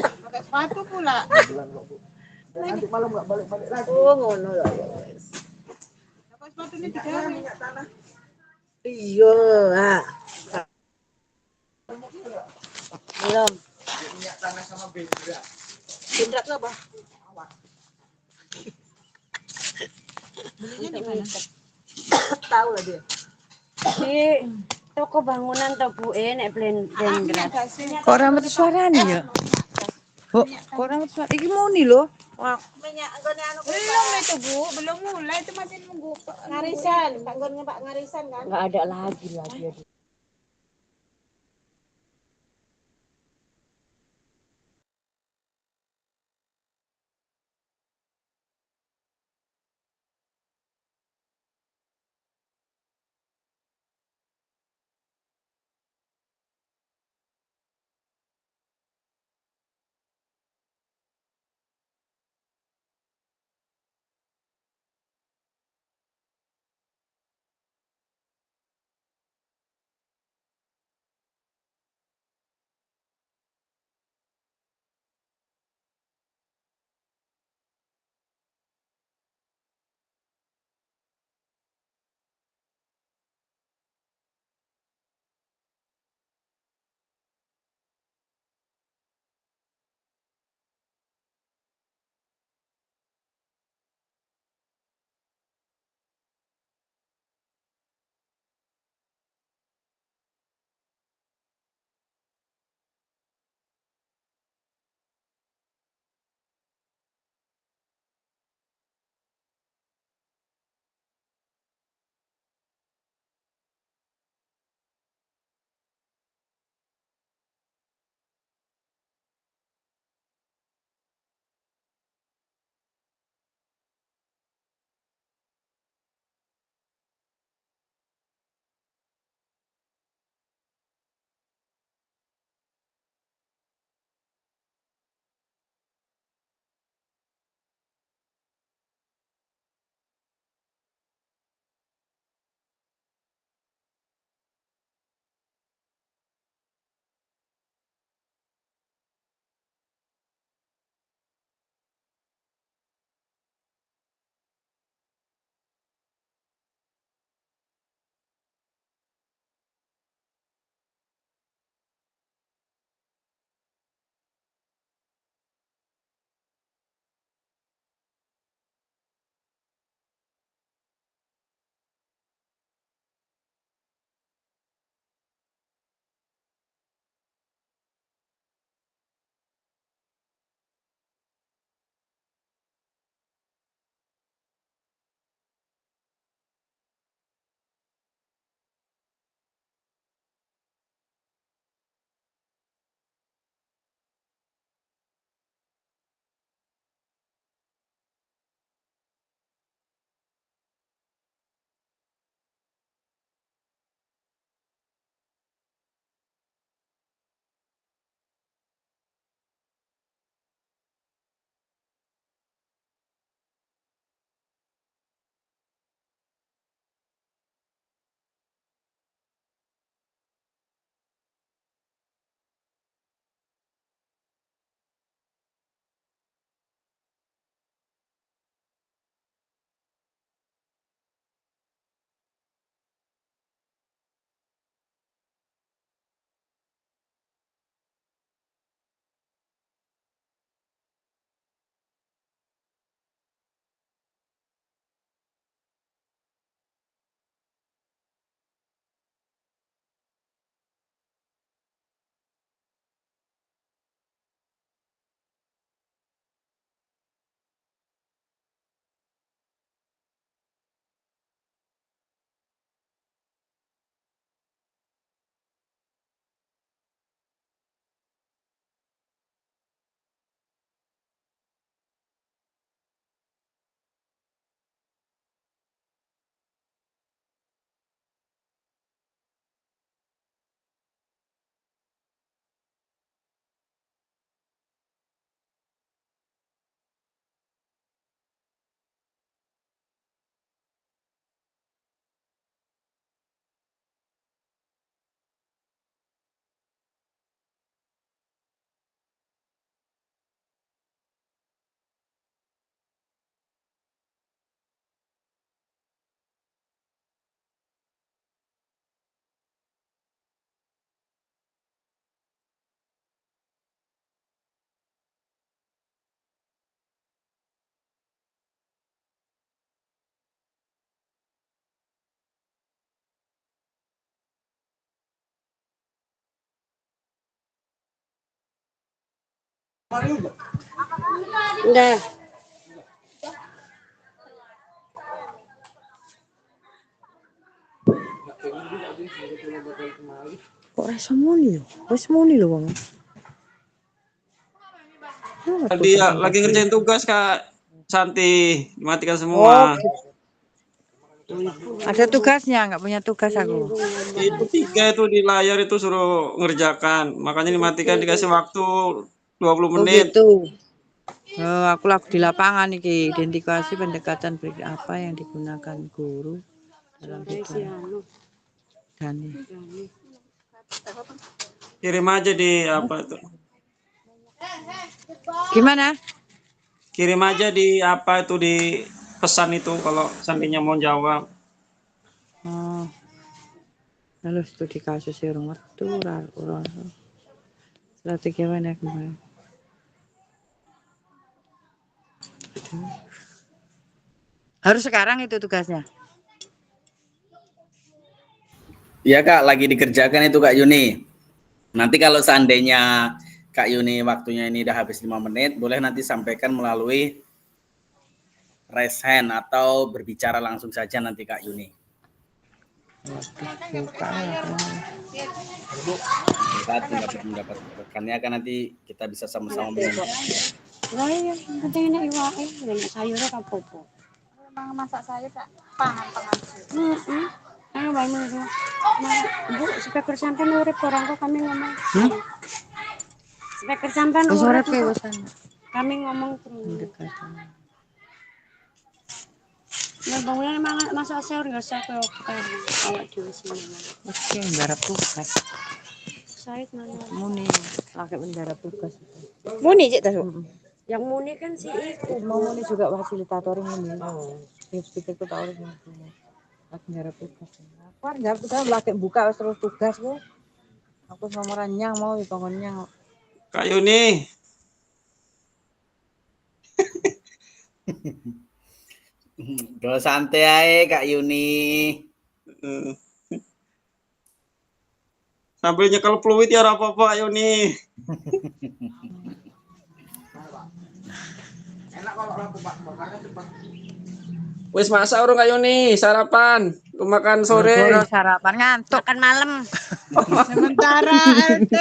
Pakai sepatu pula. Nanti malam nggak balik-balik lagi. Oh, ngono ya. Pakai sepatunya dicari. Iya, ah. Belum. Minyak tanah sama bendera. Bendera itu apa? Belinya di mana? Tahu lah dia. Di toko bangunan tuh Bu nek blender. Kok ramai suaranya ya? Kok ramai suara? Iki mau nih loh. Wah, Belum itu Bu, belum mulai itu masih nunggu ngarisan. Pak Ngarisan kan. Enggak ada lagi. Udah. Kok rasa muni lho? Wis muni lho wong. Dia lagi ngerjain tugas Kak Santi, dimatikan Oh, semua. ada tugasnya, nggak punya tugas aku. Itu 3 itu di layar itu suruh ngerjakan, makanya dimatikan dikasih waktu 20 Oh menit. gitu. Aku lagi di lapangan iki, identifikasi pendekatan apa yang digunakan guru dalam hidup. Dani. Kirim aja di apa itu? Gimana? Kirim aja di apa itu di pesan itu kalau seandainya mau jawab. Oh, lalu studi kasus urung metu ora. Strategi mana kemarin? Harus sekarang itu tugasnya. Ya Kak, lagi dikerjakan itu Kak Yuni. Nanti kalau seandainya Kak Yuni waktunya ini udah habis 5 menit, boleh nanti sampaikan melalui raise hand atau berbicara langsung saja nanti Kak Yuni. Pendapat rekannya kan nanti kita bisa sama-sama mendengar. Lah iya, penting enak iwake, enak sayurnya kapopo. Emang masak sayur tak pangan-pangan. Ayo bae menurut. Bu, speaker sampean urip orang kok kami ngomong. Speaker sampean Wis urip. urip wis ana. Kami ngomong terus. Pendekatan. Nah, bangunan emang masak sayur enggak usah ke awak dhewe sini. Oke, garap tugas. Saya mana? Muni lagi mendarat tugas. Muni cek tahu. Yang muni kan si itu. Mau muni juga fasilitator ini. Ya speaker ku tahu lagi garap tugas. Aku kan garap tugas lagi buka terus tugas ku. Aku nomor nyang mau ditongonnya. Kak Yuni, Go santai ae Kak Yuni. eh, sambil nyekel fluid ya ora apa-apa Kak Yuni. Wis masak urung Kak Yuni, sarapan, makan sore. Boro sarapan ngantuk. Makan malam. Sementara RT.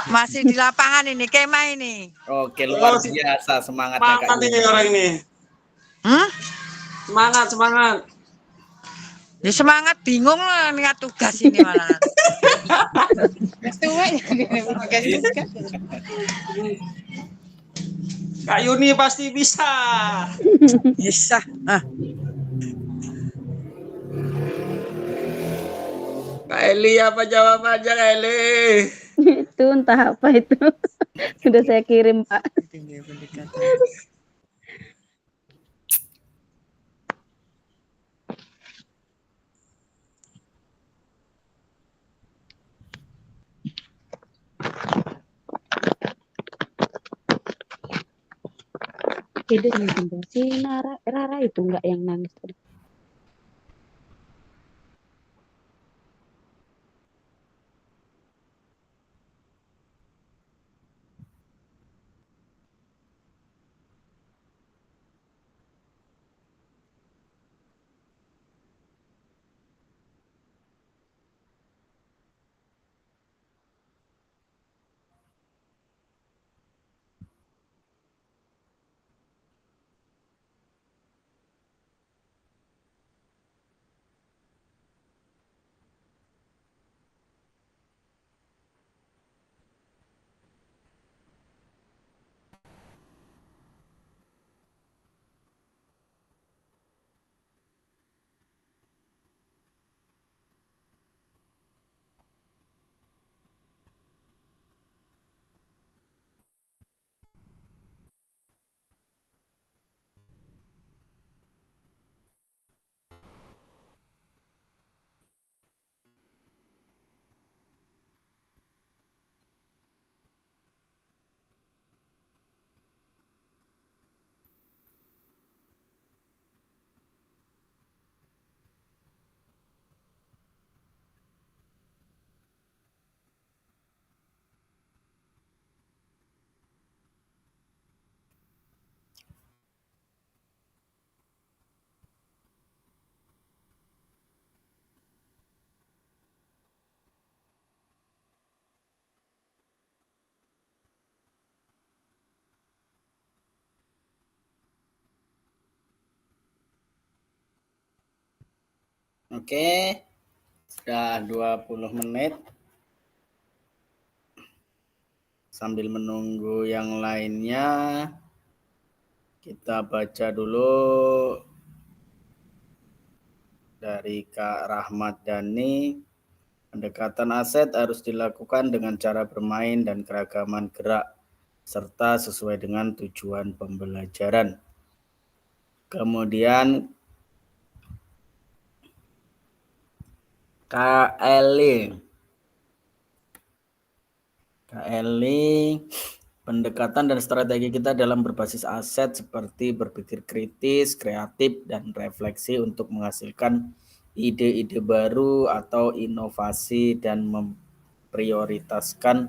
Masih di lapangan ini, kemah ini. Oke, luar biasa semangatnya Kak Semangat ini Yuni. orang ini. Semangat, semangat. Ya semangat bingung lah lihat tugas ini malah. Kak Yuni pasti bisa. Bisa. Kak Eli apa jawabannya Kak Eli? Itu entah apa itu. Sudah saya kirim, Pak. Jadi si Rara itu enggak yang nangis. Oke, sudah 20 menit. Sambil menunggu yang lainnya, kita baca dulu dari Kak Rahmat Dhani. Pendekatan aset harus dilakukan dengan cara bermain dan keragaman gerak, serta sesuai dengan tujuan pembelajaran. Kemudian Kak Eli, pendekatan dan strategi kita dalam berbasis aset seperti berpikir kritis, kreatif, dan refleksi untuk menghasilkan ide-ide baru atau inovasi dan memprioritaskan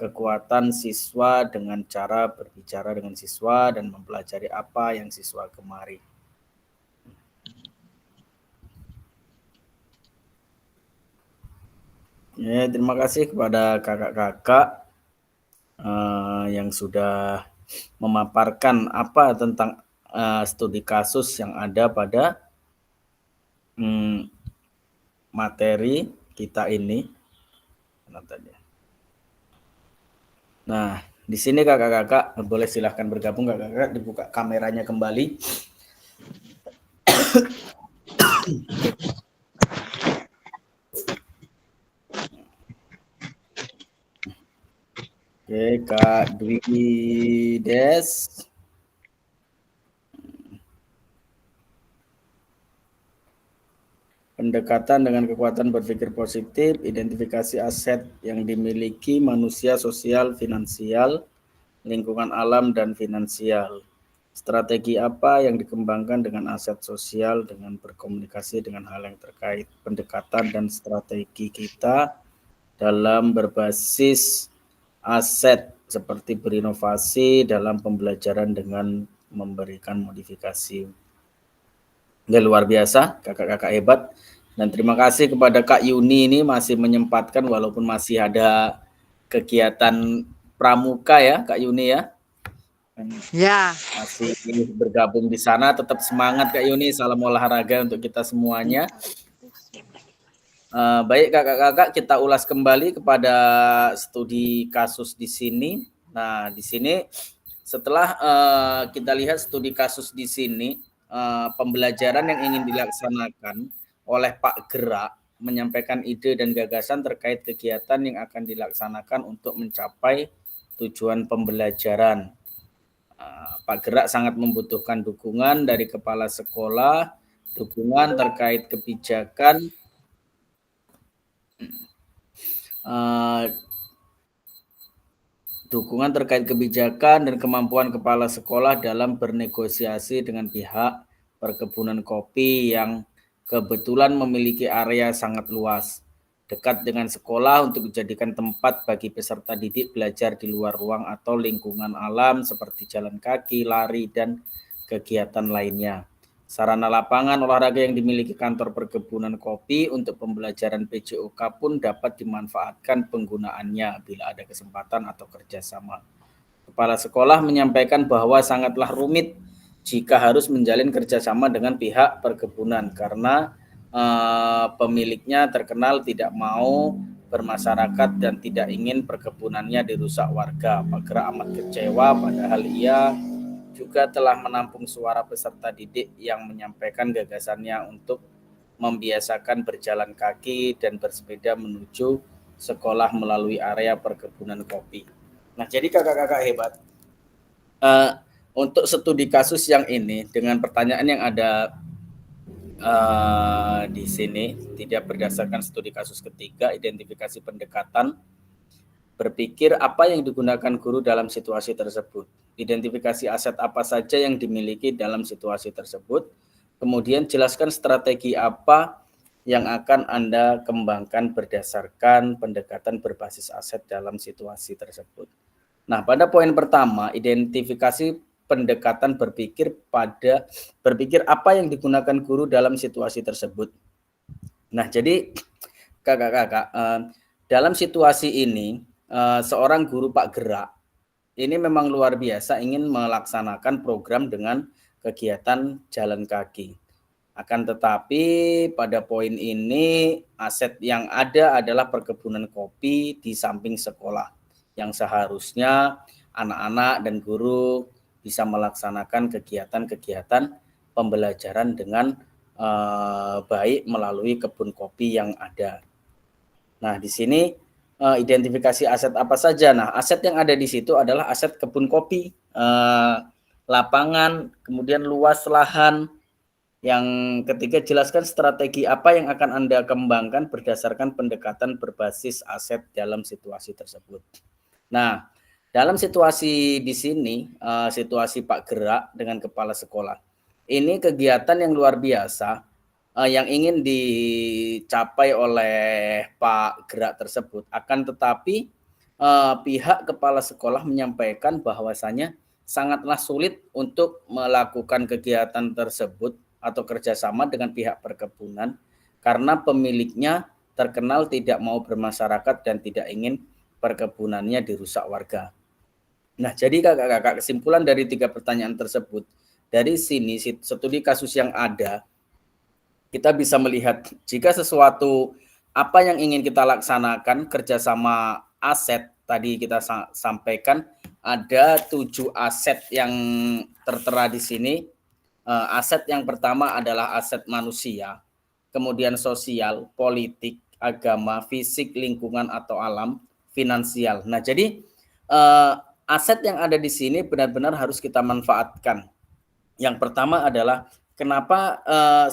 kekuatan siswa dengan cara berbicara dengan siswa dan mempelajari apa yang siswa gemari. Ya, terima kasih kepada kakak-kakak yang sudah memaparkan apa tentang studi kasus yang ada pada materi kita ini. Nah, di sini kakak-kakak boleh silahkan bergabung, kakak-kakak dibuka kameranya kembali. Oke, Kak Dwi Des. Pendekatan dengan kekuatan berpikir positif, identifikasi aset yang dimiliki manusia, sosial, finansial, lingkungan alam, dan finansial. Strategi apa yang dikembangkan dengan aset sosial dengan berkomunikasi dengan hal yang terkait. Pendekatan dan strategi kita dalam berbasis aset seperti berinovasi dalam pembelajaran dengan memberikan modifikasi. Ya, luar biasa, kakak-kakak hebat. Dan terima kasih kepada Kak Yuni ini masih menyempatkan walaupun masih ada kegiatan pramuka ya Kak Yuni ya. Ya. Masih bergabung di sana, tetap semangat Kak Yuni, salam olahraga untuk kita semuanya. Baik kakak-kakak, kita ulas kembali kepada studi kasus di sini. Nah, di sini setelah kita lihat studi kasus di sini, pembelajaran yang ingin dilaksanakan oleh Pak Gerak menyampaikan ide dan gagasan terkait kegiatan yang akan dilaksanakan untuk mencapai tujuan pembelajaran. Pak Gerak sangat membutuhkan dukungan dari kepala sekolah, dukungan terkait kebijakan, dukungan terkait kebijakan dan kemampuan kepala sekolah dalam bernegosiasi dengan pihak perkebunan kopi yang kebetulan memiliki area sangat luas, dekat dengan sekolah untuk dijadikan tempat bagi peserta didik belajar di luar ruang atau lingkungan alam seperti jalan kaki, lari, dan kegiatan lainnya. Sarana lapangan olahraga yang dimiliki kantor perkebunan kopi untuk pembelajaran PJOK pun dapat dimanfaatkan penggunaannya bila ada kesempatan atau kerjasama. Kepala sekolah menyampaikan bahwa sangatlah rumit jika harus menjalin kerjasama dengan pihak perkebunan karena pemiliknya terkenal tidak mau bermasyarakat dan tidak ingin perkebunannya dirusak warga. Pak Gerak amat kecewa padahal ia juga telah menampung suara peserta didik yang menyampaikan gagasannya untuk membiasakan berjalan kaki dan bersepeda menuju sekolah melalui area perkebunan kopi. Nah, jadi kakak-kakak hebat, untuk studi kasus yang ini dengan pertanyaan yang ada di sini, tidak berdasarkan studi kasus ketiga, identifikasi pendekatan, berpikir apa yang digunakan guru dalam situasi tersebut, identifikasi aset apa saja yang dimiliki dalam situasi tersebut, kemudian jelaskan strategi apa yang akan Anda kembangkan berdasarkan pendekatan berbasis aset dalam situasi tersebut. Nah, pada poin pertama, identifikasi pendekatan berpikir apa yang digunakan guru dalam situasi tersebut. Nah, jadi kakak-kakak, dalam situasi ini seorang guru Pak Gerak ini memang luar biasa ingin melaksanakan program dengan kegiatan jalan kaki. Akan tetapi pada poin ini aset yang ada adalah perkebunan kopi di samping sekolah yang seharusnya anak-anak dan guru bisa melaksanakan kegiatan-kegiatan pembelajaran dengan baik melalui kebun kopi yang ada. Nah, di sini identifikasi aset apa saja. Nah, aset yang ada di situ adalah aset kebun kopi, lapangan, kemudian luas lahan. Yang ketiga, jelaskan strategi apa yang akan Anda kembangkan berdasarkan pendekatan berbasis aset dalam situasi tersebut. Nah, dalam situasi di sini, situasi Pak Gerak dengan kepala sekolah, ini kegiatan yang luar biasa yang ingin dicapai oleh Pak Gerak tersebut. Akan tetapi pihak kepala sekolah menyampaikan bahwasanya sangatlah sulit untuk melakukan kegiatan tersebut atau kerjasama dengan pihak perkebunan karena pemiliknya terkenal tidak mau bermasyarakat dan tidak ingin perkebunannya dirusak warga. Nah, jadi kakak-kakak, kesimpulan dari 3 pertanyaan tersebut, dari sini studi kasus yang ada, kita bisa melihat jika sesuatu apa yang ingin kita laksanakan kerjasama aset, tadi kita sampaikan ada 7 aset yang tertera di sini. Aset yang pertama adalah aset manusia, kemudian sosial, politik, agama, fisik, lingkungan atau alam, finansial. Nah, jadi aset yang ada di sini benar-benar harus kita manfaatkan. Yang pertama adalah kenapa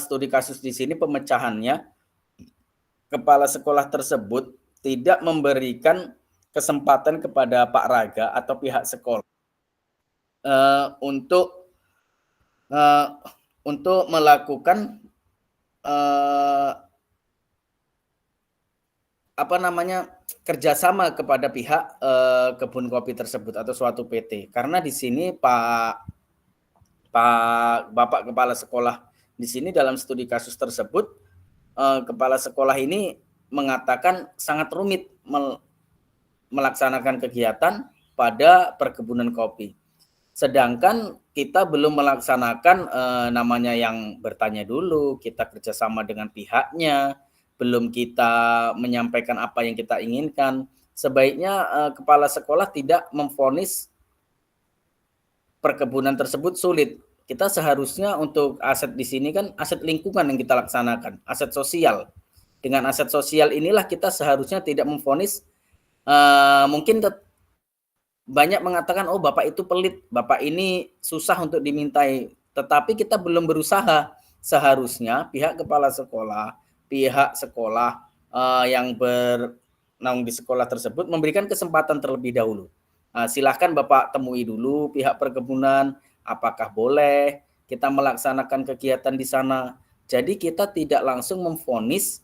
studi kasus di sini pemecahannya kepala sekolah tersebut tidak memberikan kesempatan kepada Pak Raga atau pihak sekolah untuk melakukan kerjasama kepada pihak kebun kopi tersebut atau suatu PT. Karena di sini Bapak kepala sekolah di sini dalam studi kasus tersebut, kepala sekolah ini mengatakan sangat rumit melaksanakan kegiatan pada perkebunan kopi. Sedangkan kita belum melaksanakan namanya yang bertanya dulu, kita kerjasama dengan pihaknya, belum kita menyampaikan apa yang kita inginkan. Sebaiknya kepala sekolah tidak memvonis perkebunan tersebut sulit. Kita seharusnya untuk aset di sini kan aset lingkungan yang kita laksanakan, aset sosial. Dengan aset sosial inilah kita seharusnya tidak memvonis mungkin banyak mengatakan, oh Bapak itu pelit, Bapak ini susah untuk dimintai. Tetapi kita belum berusaha. Seharusnya pihak kepala sekolah, pihak sekolah yang bernaung di sekolah tersebut memberikan kesempatan terlebih dahulu. Silahkan Bapak temui dulu pihak perkebunan, apakah boleh kita melaksanakan kegiatan di sana. Jadi kita tidak langsung memvonis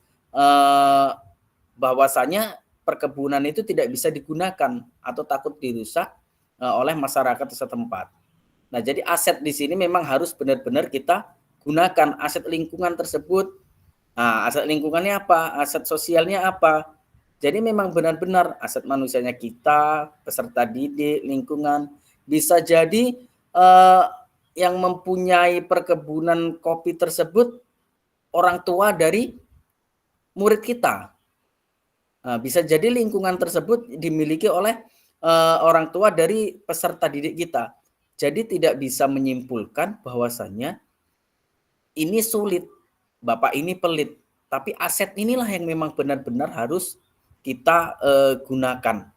bahwasanya perkebunan itu tidak bisa digunakan atau takut dirusak oleh masyarakat setempat. Nah, jadi aset di sini memang harus benar-benar kita gunakan aset lingkungan tersebut. Nah, aset lingkungannya apa? Aset sosialnya apa? Jadi memang benar-benar aset manusianya kita, peserta didik, lingkungan. Bisa jadi yang mempunyai perkebunan kopi tersebut orang tua dari murid kita. Bisa jadi lingkungan tersebut dimiliki oleh orang tua dari peserta didik kita. Jadi tidak bisa menyimpulkan bahwasannya ini sulit, Bapak ini pelit. Tapi aset inilah yang memang benar-benar harus kita gunakan.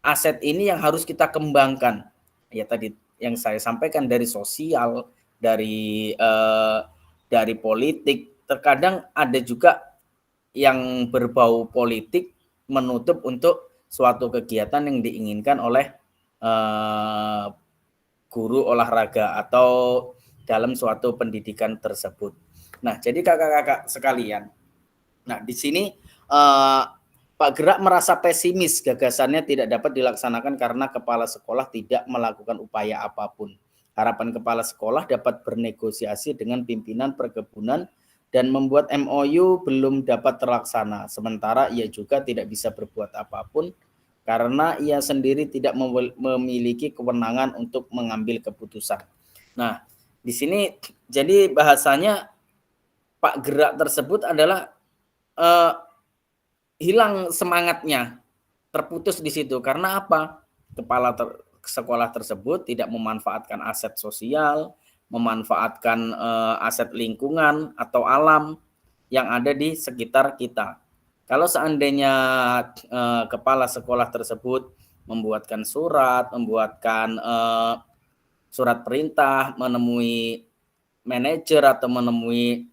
Aset ini yang harus kita kembangkan. Ya tadi yang saya sampaikan dari sosial, dari politik. Terkadang ada juga yang berbau politik menutup untuk suatu kegiatan yang diinginkan oleh guru olahraga atau dalam suatu pendidikan tersebut. Nah, jadi kakak-kakak sekalian, nah di sini Pak Gerak merasa pesimis gagasannya tidak dapat dilaksanakan karena kepala sekolah tidak melakukan upaya apapun. Harapan kepala sekolah dapat bernegosiasi dengan pimpinan perkebunan dan membuat MOU belum dapat terlaksana. Sementara ia juga tidak bisa berbuat apapun karena ia sendiri tidak memiliki kewenangan untuk mengambil keputusan. Nah, di sini jadi bahasanya Pak gerak tersebut adalah hilang semangatnya, terputus di situ. Karena apa? Kepala sekolah tersebut tidak memanfaatkan aset sosial, memanfaatkan aset lingkungan atau alam yang ada di sekitar kita. Kalau seandainya kepala sekolah tersebut membuatkan surat, membuatkan surat perintah, menemui manajer atau menemui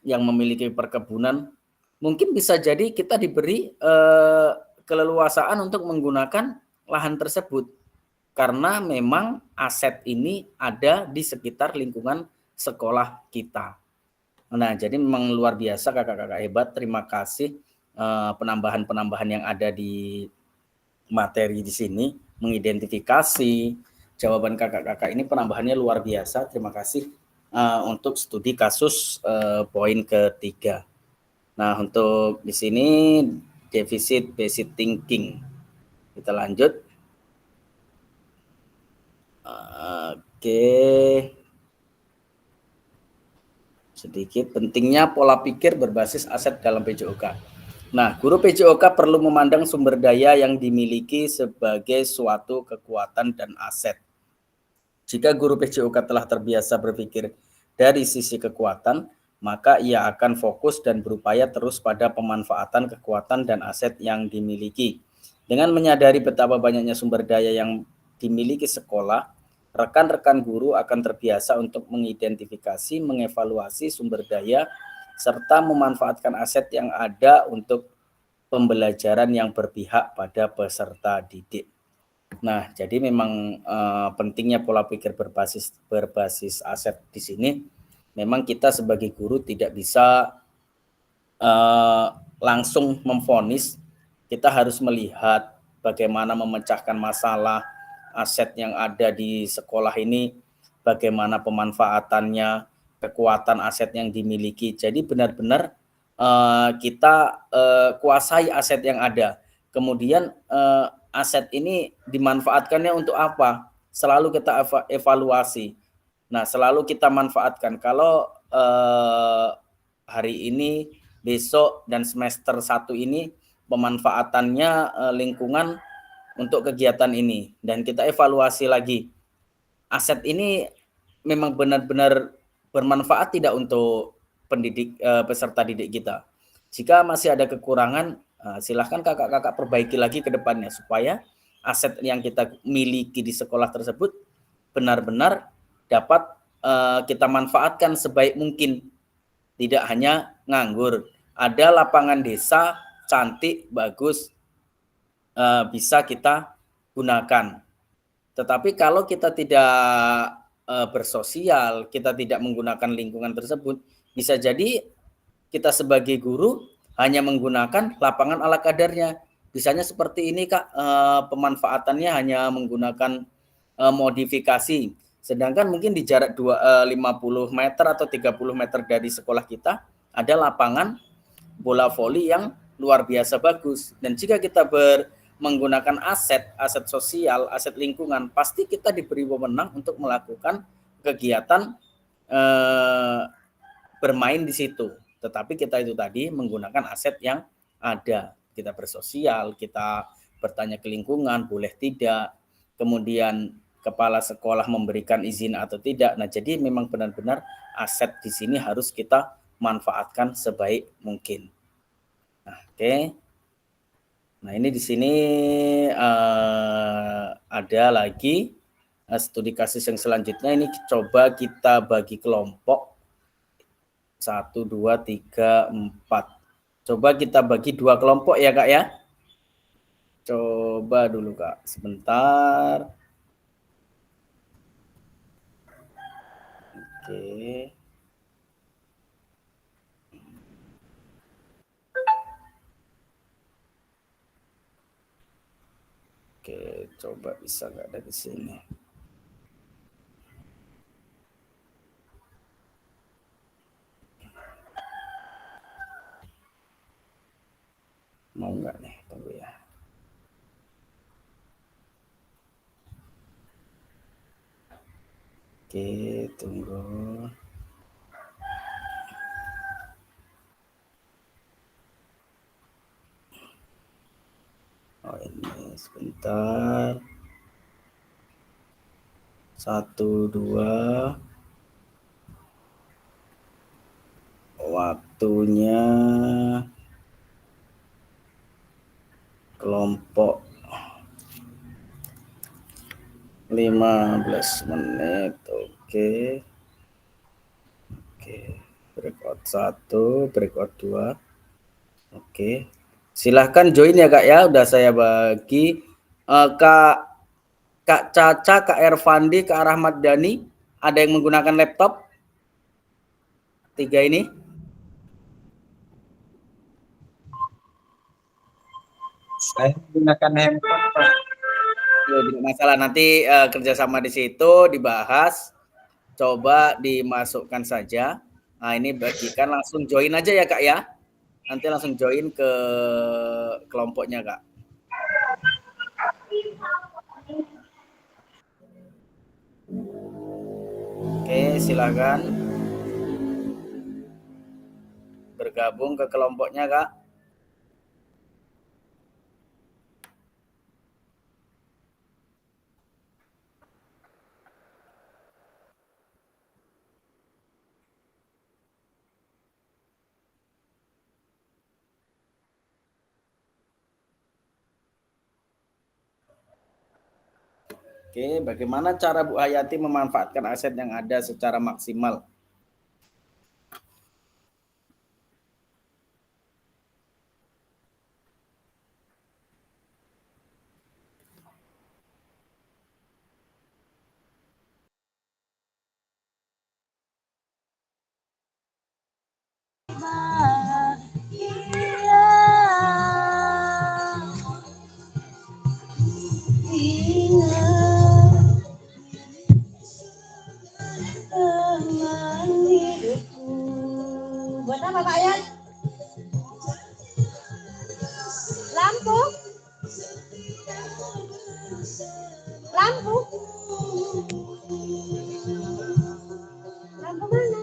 yang memiliki perkebunan, mungkin bisa jadi kita diberi keleluasaan untuk menggunakan lahan tersebut karena memang aset ini ada di sekitar lingkungan sekolah kita. Nah, jadi memang luar biasa kakak-kakak hebat. Terima kasih penambahan-penambahan yang ada di materi di sini, mengidentifikasi jawaban kakak-kakak ini penambahannya luar biasa. Terima kasih untuk studi kasus poin ketiga. Nah, untuk di sini defisit basic thinking. Kita lanjut. Oke. Sedikit pentingnya pola pikir berbasis aset dalam PJOK. Nah, guru PJOK perlu memandang sumber daya yang dimiliki sebagai suatu kekuatan dan aset. Jika guru PJOK telah terbiasa berpikir dari sisi kekuatan, maka ia akan fokus dan berupaya terus pada pemanfaatan kekuatan dan aset yang dimiliki. Dengan menyadari betapa banyaknya sumber daya yang dimiliki sekolah, rekan-rekan guru akan terbiasa untuk mengidentifikasi, mengevaluasi sumber daya, serta memanfaatkan aset yang ada untuk pembelajaran yang berpihak pada peserta didik. Nah, jadi memang pentingnya pola pikir berbasis aset di sini. Memang kita sebagai guru tidak bisa langsung memvonis. Kita harus melihat bagaimana memecahkan masalah aset yang ada di sekolah ini, bagaimana pemanfaatannya, kekuatan aset yang dimiliki. Jadi benar-benar kita kuasai aset yang ada. Kemudian aset ini dimanfaatkannya untuk apa? Selalu kita evaluasi. Nah, selalu kita manfaatkan. Kalau hari ini, besok, dan semester 1 ini pemanfaatannya lingkungan untuk kegiatan ini. Dan kita evaluasi lagi. Aset ini memang benar-benar bermanfaat tidak untuk pendidik peserta didik kita. Jika masih ada kekurangan, silahkan kakak-kakak perbaiki lagi ke depannya supaya aset yang kita miliki di sekolah tersebut benar-benar dapat kita manfaatkan sebaik mungkin. Tidak hanya nganggur. Ada lapangan desa cantik, bagus, bisa kita gunakan. Tetapi kalau kita tidak bersosial, kita tidak menggunakan lingkungan tersebut, bisa jadi kita sebagai guru hanya menggunakan lapangan ala kadarnya. Misalnya seperti ini Kak, pemanfaatannya hanya menggunakan modifikasi. Sedangkan mungkin di jarak 50 meter atau 30 meter dari sekolah kita ada lapangan bola voli yang luar biasa bagus. Dan jika kita menggunakan aset sosial, aset lingkungan, pasti kita diberi wewenang untuk melakukan kegiatan bermain di situ. Tetapi kita itu tadi menggunakan aset yang ada. Kita bersosial, kita bertanya ke lingkungan, boleh tidak, kemudian kepala sekolah memberikan izin atau tidak. Nah, jadi memang benar-benar aset di sini harus kita manfaatkan sebaik mungkin. Nah, oke. Nah, ini di sini ada lagi studi kasus yang selanjutnya. Ini coba kita bagi kelompok 1, 2, 3, 4. Coba kita bagi 2 kelompok ya Kak ya. Coba dulu Kak, sebentar. Oke. Oke, coba bisa nggak dari sini. Mau nggak nih, tunggu ya. Oke, tunggu. ini sebentar. 1, 2. Waktunya kelompok 15 menit. Oke. Breakout 1, breakout 2. Oke. Silahkan join ya Kak ya, udah saya bagi. Kak Caca, Kak Ervandi, Kak Rahmat Dhani, ada yang menggunakan laptop? 3 ini? Saya menggunakan handphone, Pak. Tidak masalah, nanti kerjasama di situ dibahas. Coba dimasukkan saja. Nah, ini bagikan, langsung join aja ya Kak ya. Nanti langsung join ke kelompoknya Kak. Oke, silakan bergabung ke kelompoknya Kak. Oke, bagaimana cara Bu Hayati memanfaatkan aset yang ada secara maksimal? Buat apa Pak Yan? Lampu? Lampu? Lampu mana?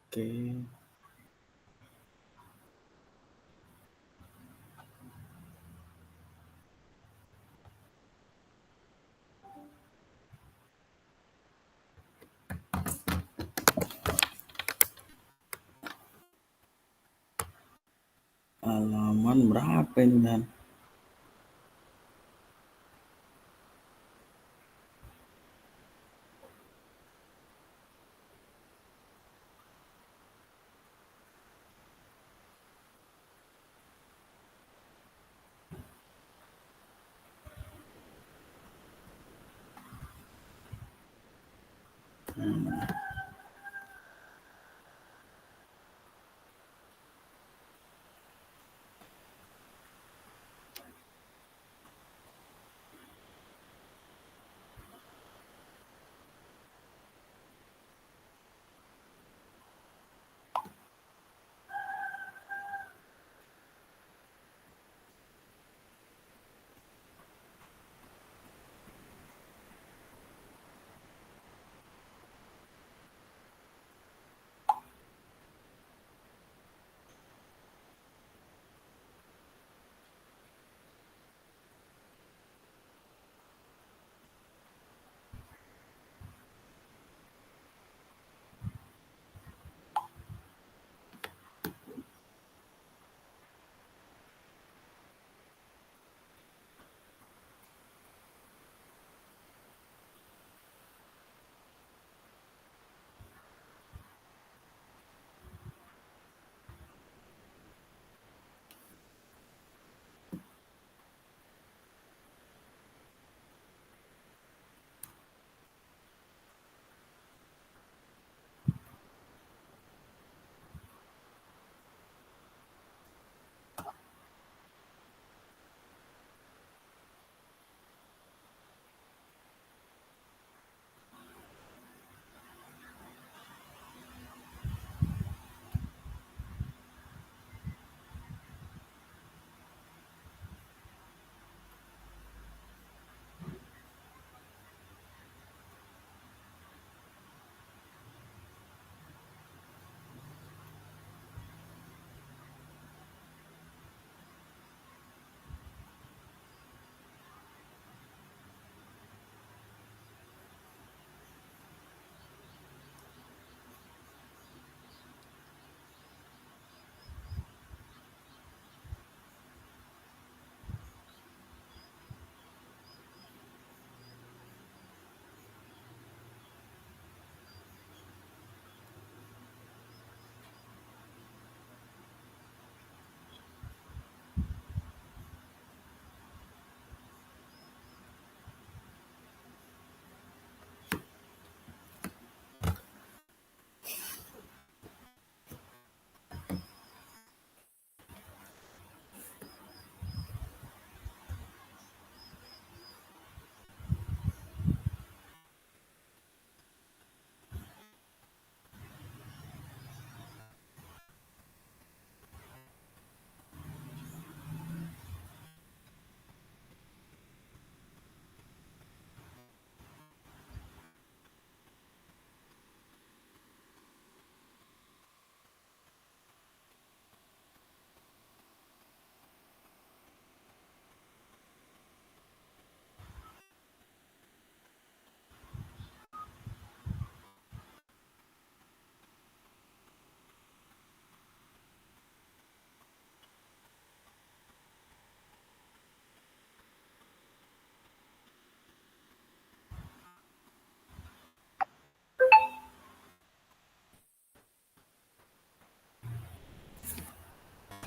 Oke. Halaman berapa ini Dan?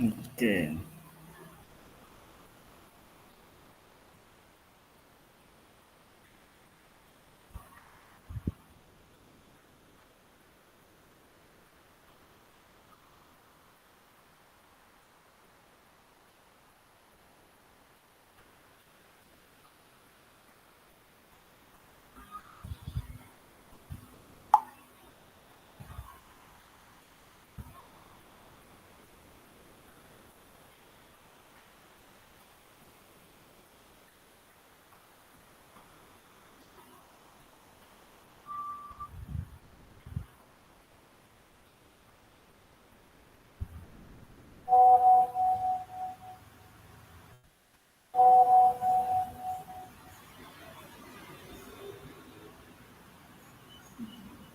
Oke.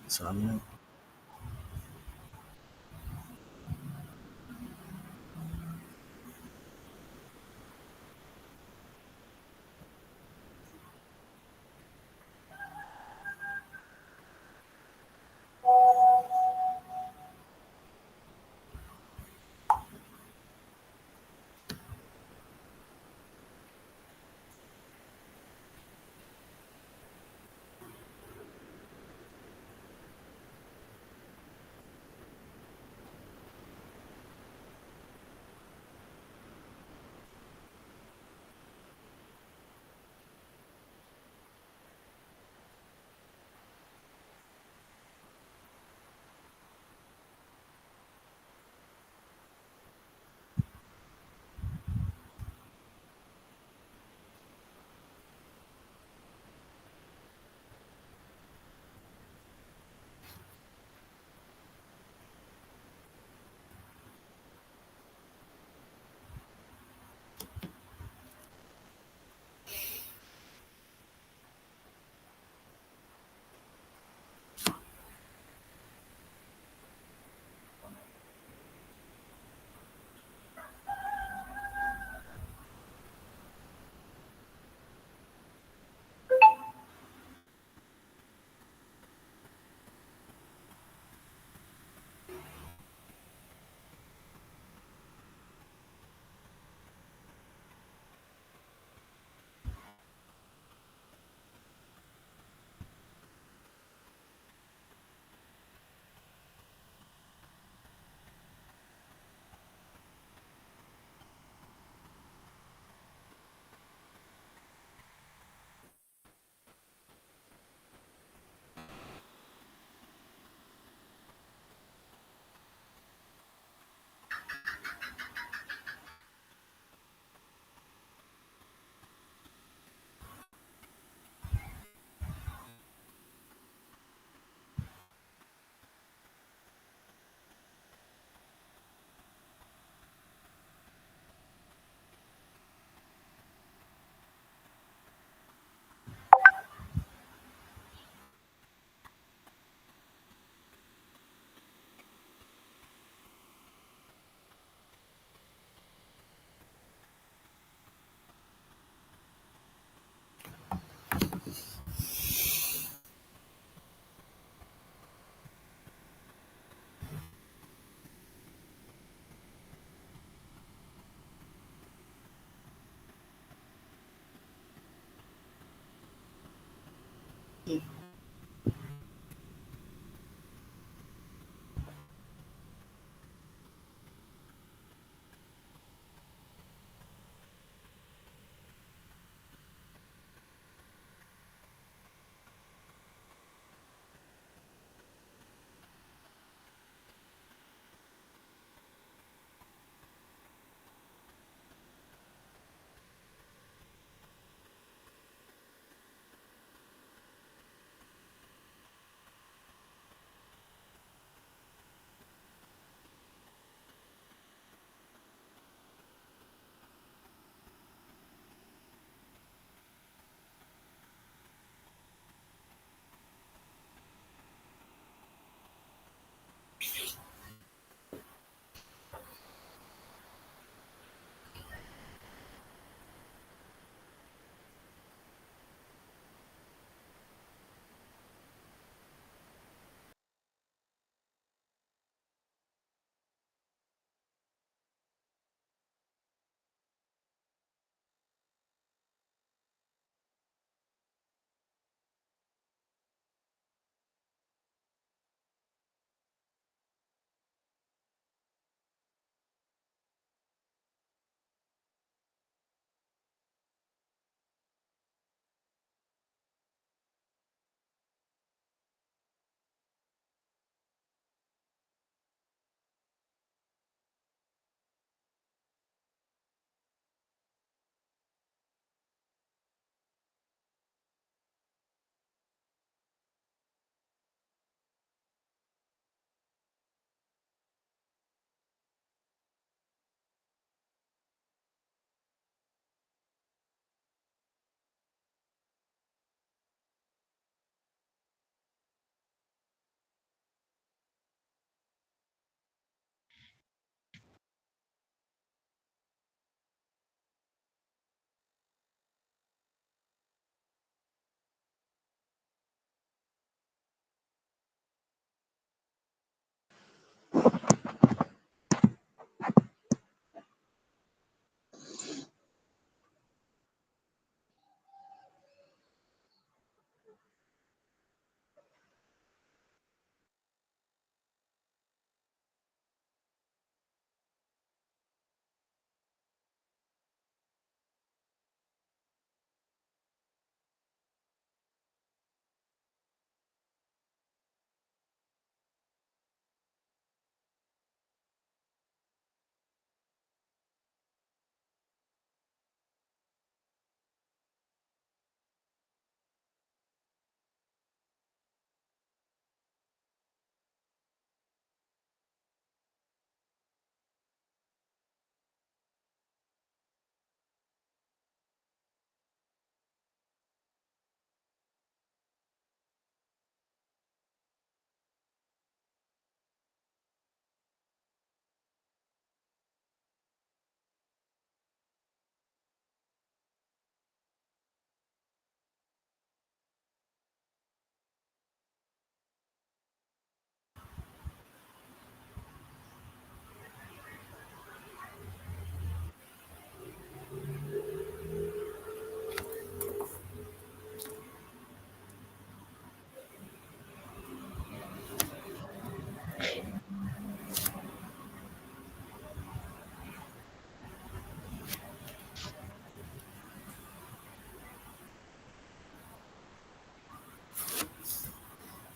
Soalnya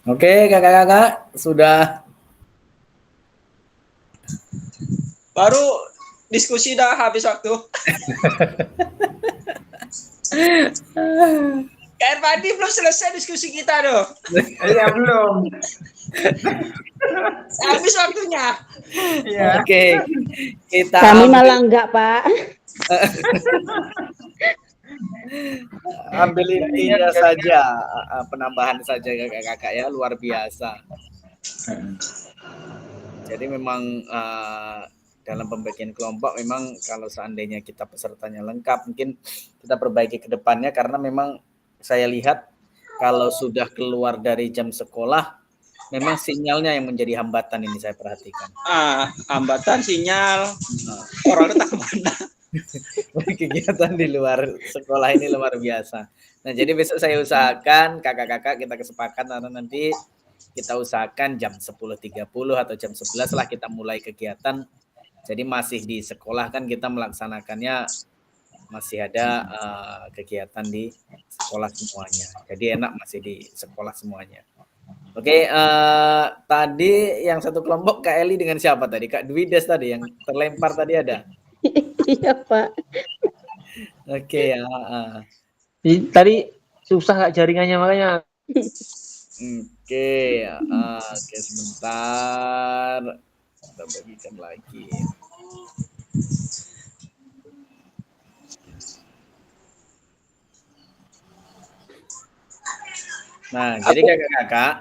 Oke, kakak-kakak sudah Baru diskusi dah habis waktu. Kayak tadi belum selesai diskusi kita doh. Iya, belum. Habis waktunya. Iya. Oke, kita Kami ambil, malah enggak, Pak. ambil intinya saja, penambahan saja kakak-kakak ya, luar biasa. Jadi memang dalam pembagian kelompok memang kalau seandainya kita pesertanya lengkap, mungkin kita perbaiki ke depannya, karena memang saya lihat kalau sudah keluar dari jam sekolah, memang sinyalnya yang menjadi hambatan ini saya perhatikan. Hambatan sinyal. Orang tak kemana. Kegiatan di luar sekolah ini luar biasa. Nah, jadi besok saya usahakan kakak-kakak kita kesepakatan nanti kita usahakan jam 10.30 atau jam 11 lah kita mulai kegiatan. Jadi masih di sekolah kan kita melaksanakannya masih ada kegiatan di sekolah semuanya. Jadi enak masih di sekolah semuanya. Oke, tadi yang satu kelompok Kak Eli dengan siapa tadi? Kak Dwides tadi yang terlempar tadi ada? Iya, Pak. Oke ya. Tadi susah nggak jaringannya makanya. Oke, oke sebentar. Kita bagikan lagi. Nah, jadi kakak-kakak,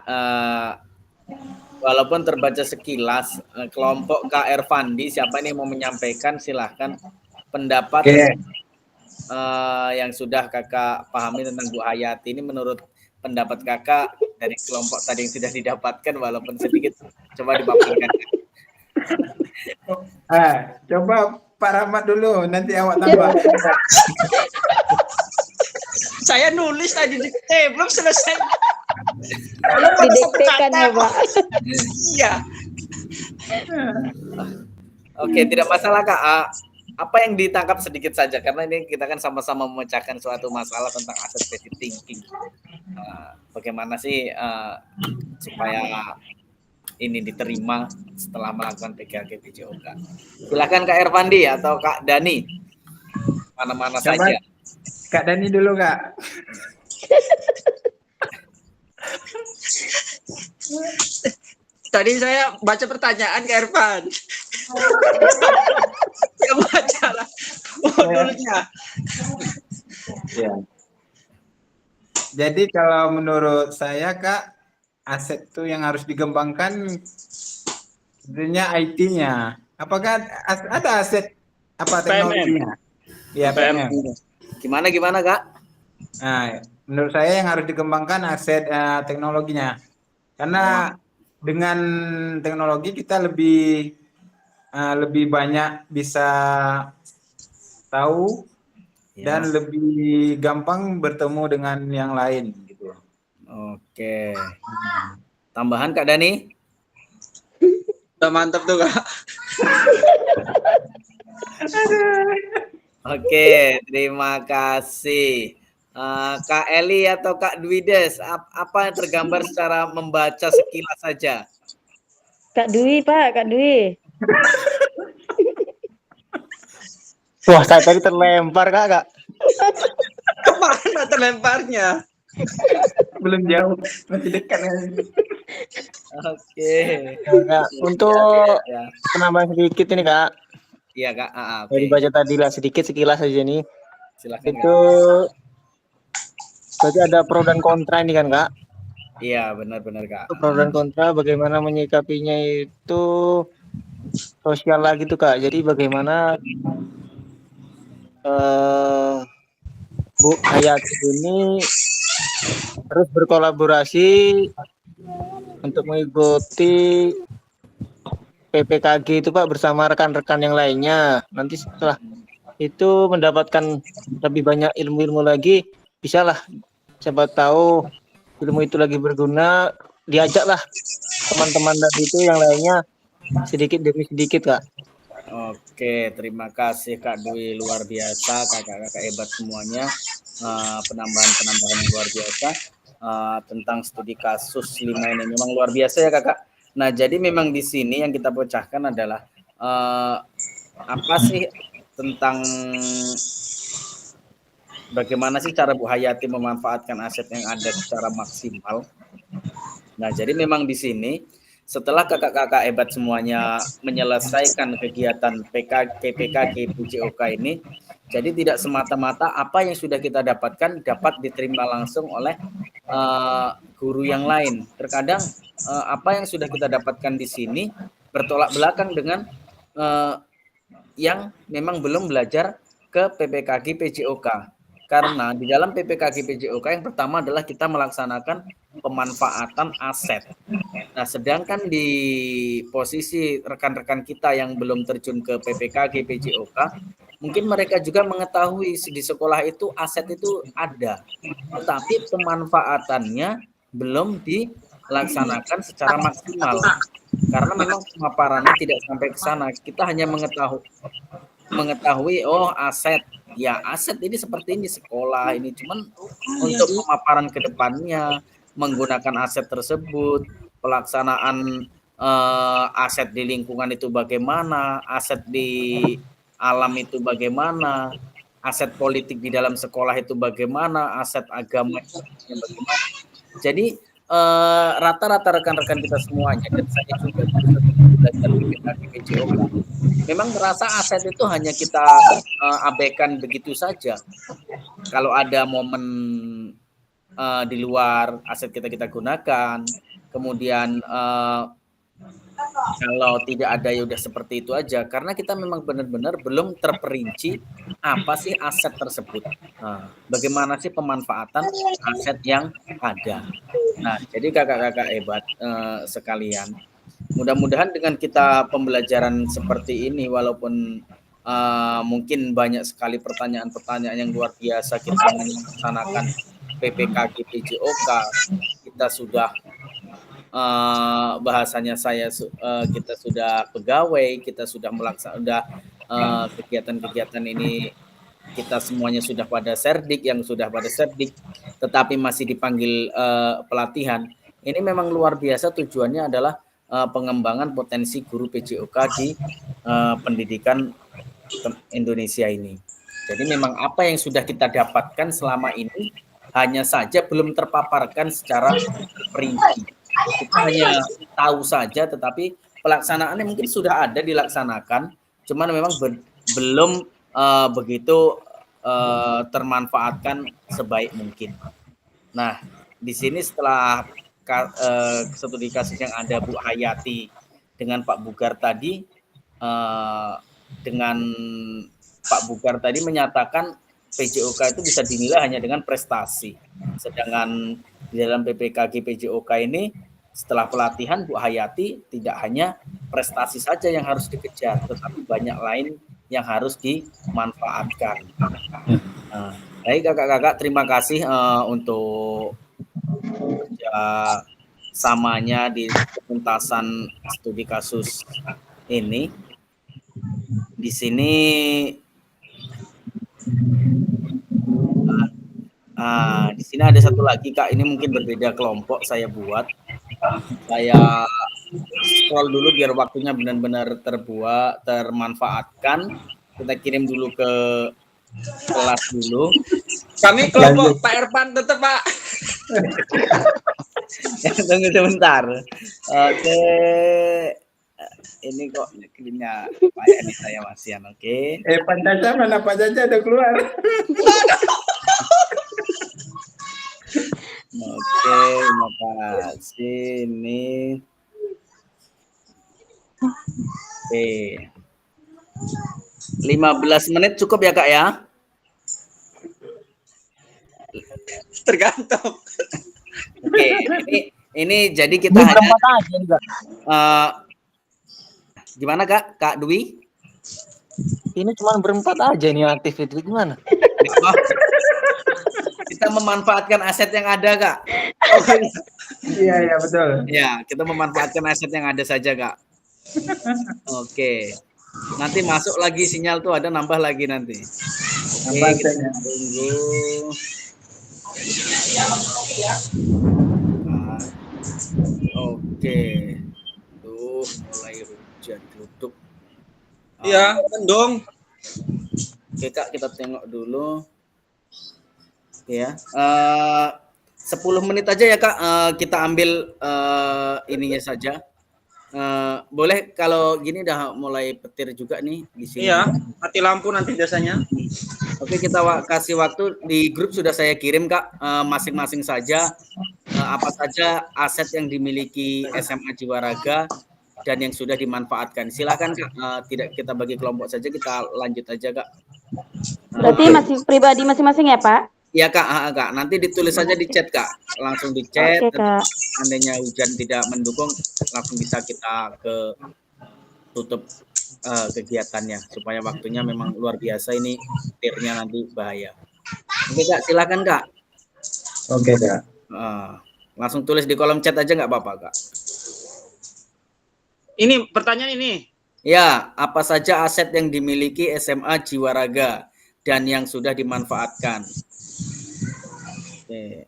walaupun terbaca sekilas, kelompok KR Fandi, siapa ini yang mau menyampaikan, silahkan pendapat yang sudah kakak pahami tentang Bu Hayati ini menurut pendapat kakak dari kelompok tadi yang sudah didapatkan, walaupun sedikit, coba dipaparkan. Coba Pak Rahmat dulu, nanti awak tambah. Saya nulis tadi belum selesai. Didektekan ya, Pak. Iya. Oke, tidak masalah Kak. Apa yang ditangkap sedikit saja karena ini kita kan sama-sama memecahkan suatu masalah tentang asset based thinking. Bagaimana sih supaya ini diterima setelah melakukan PKK PJOK. Silakan Kak Ervandi atau Kak Dani. Mana-mana saja. Kak Dani dulu, Kak. Tadi saya baca pertanyaan ke Ervan. Ya baca lah modulnya. Ya. Jadi kalau menurut saya, Kak, aset itu yang harus dikembangkan sebenarnya IT-nya. Apakah ada aset apa teknologinya? Ya, PMM. Gimana Kak? Nah, menurut saya yang harus dikembangkan aset teknologinya. Karena dengan teknologi kita lebih banyak bisa tahu dan lebih gampang bertemu dengan yang lain gitu. Oke. Tambahan Kak Dani? Udah mantap tuh Kak. Oke, terima kasih. Kak Eli atau Kak Dwides, apa yang tergambar secara membaca sekilas saja? Kak Dwi, Pak, Kak Dwi. Wah, saya tadi terlempar Kak. Kemana terlemparnya? Belum jauh, masih dekat. Oke. Kak, untuk penambahan sedikit ini Kak. Iya Kak. Dari baca tadi lah sedikit sekilas aja nih. Silakan. Itu berarti ada pro dan kontra ini kan Kak? Iya benar-benar Kak. Pro dan kontra bagaimana menyikapinya itu sosial lagi tuh Kak. Jadi bagaimana Bu Hayati ini terus berkolaborasi untuk mengikuti PPKG itu Pak bersama rekan-rekan yang lainnya. Nanti setelah itu mendapatkan lebih banyak ilmu-ilmu lagi, bisalah siapa tahu ilmu itu lagi berguna, diajaklah teman-teman dari itu yang lainnya sedikit demi sedikit Kak. Oke, terima kasih Kak Dwi, luar biasa, kakak-kakak hebat semuanya, penambahan-penambahan yang luar biasa tentang studi kasus 5 ini memang luar biasa ya kakak. Nah, jadi memang di sini yang kita pecahkan adalah apa sih tentang bagaimana sih cara Bu Hayati memanfaatkan aset yang ada secara maksimal. Nah, jadi memang di sini setelah kakak-kakak hebat semuanya menyelesaikan kegiatan PPKG PJOK ini, jadi tidak semata-mata apa yang sudah kita dapatkan dapat diterima langsung oleh guru yang lain. Terkadang apa yang sudah kita dapatkan di sini bertolak belakang dengan yang memang belum belajar ke PPKG PJOK. Karena di dalam PPKG PJOK yang pertama adalah kita melaksanakan pemanfaatan aset. Nah, sedangkan di posisi rekan-rekan kita yang belum terjun ke PPKG PJOK, mungkin mereka juga mengetahui di sekolah itu aset itu ada, tetapi pemanfaatannya belum dilaksanakan secara maksimal karena memang pemaparannya tidak sampai ke sana. Kita hanya mengetahui oh aset ini seperti ini sekolah ini, cuman untuk pemaparan ke depannya menggunakan aset tersebut, pelaksanaan aset di lingkungan itu bagaimana, aset di alam itu bagaimana, aset politik di dalam sekolah itu bagaimana, aset agama itu bagaimana. Jadi rata-rata rekan-rekan kita semuanya dan saya juga belajar PPKG PJOK memang merasa aset itu hanya kita abaikan begitu saja. Kalau ada momen di luar aset kita gunakan, kemudian kalau tidak ada ya udah seperti itu aja, karena kita memang benar-benar belum terperinci apa sih aset tersebut. Nah, bagaimana sih pemanfaatan aset yang ada. Nah, jadi kakak-kakak hebat sekalian, mudah-mudahan dengan kita pembelajaran seperti ini, walaupun mungkin banyak sekali pertanyaan-pertanyaan yang luar biasa kita melaksanakan PPKG PJOK, kita sudah bahasanya kita sudah pegawai, kita sudah melaksanakan kegiatan-kegiatan ini, kita semuanya sudah pada serdik, yang sudah pada serdik tetapi masih dipanggil pelatihan. Ini memang luar biasa, tujuannya adalah pengembangan potensi guru PJOK di pendidikan Indonesia ini. Jadi memang apa yang sudah kita dapatkan selama ini hanya saja belum terpaparkan secara rinci. Kita hanya tahu saja, tetapi pelaksanaannya mungkin sudah ada dilaksanakan, cuman memang belum begitu termanfaatkan sebaik mungkin. Nah, di sini setelah studi kasus yang ada Bu Hayati dengan Pak Bugar tadi, dengan Pak Bugar tadi menyatakan PJOK itu bisa dinilai hanya dengan prestasi, sedangkan di dalam PPKG PJOK ini setelah pelatihan Bu Hayati tidak hanya prestasi saja yang harus dikejar, tetapi banyak lain yang harus dimanfaatkan. Baik kakak-kakak, terima kasih untuk kerjasamanya di penuntasan studi kasus ini. Di sini di sini ada satu lagi Kak, ini mungkin berbeda kelompok saya buat. Saya scroll dulu biar waktunya benar-benar termanfaatkan. Kita kirim dulu ke kelas dulu. Kami kelompok Pak Ervan tetap Pak. Tunggu sebentar. Oke. Ini kok kirimnya Pak Yani saya Masian, oke. Pancaca mana Pak Caca udah keluar. Oke, terima kasih. Ini. Oke. 15 menit cukup ya Kak ya? Tergantung. Oke, ini jadi kita hanya gimana Kak Dwi? Ini cuma berempat aja nih aktif itu, gimana? Kita memanfaatkan aset yang ada Kak. Iya betul. Ya, kita memanfaatkan aset yang ada saja Kak. Oke. Nanti masuk lagi sinyal tuh, ada nambah lagi nanti. Oke, kita tunggu. Oke. Tuh mulai hujan duduk. Iya, mendung. Oke Kak, kita tengok dulu. Ya. 10 menit aja ya Kak, kita ambil ininya saja. Boleh kalau gini udah mulai petir juga nih di sini. Iya, mati lampu nanti biasanya. Oke, kita kasih waktu di grup sudah saya kirim Kak, masing-masing saja apa saja aset yang dimiliki SMA Jiwaraga dan yang sudah dimanfaatkan. Silakan Kak, tidak kita bagi kelompok saja, kita lanjut aja Kak. Berarti masih pribadi masing-masing ya Pak? Ya Kak, nanti ditulis saja di chat Kak, langsung di chat. Oke, Kak. Seandainya hujan tidak mendukung, langsung bisa kita ke tutup kegiatannya supaya waktunya memang luar biasa, ini petirnya nanti bahaya. Oke Kak, silakan Kak. Oke Kak. Langsung tulis di kolom chat aja nggak apa-apa Kak. Ini pertanyaan ini. Ya, apa saja aset yang dimiliki SMA Jiwaraga dan yang sudah dimanfaatkan? Oke.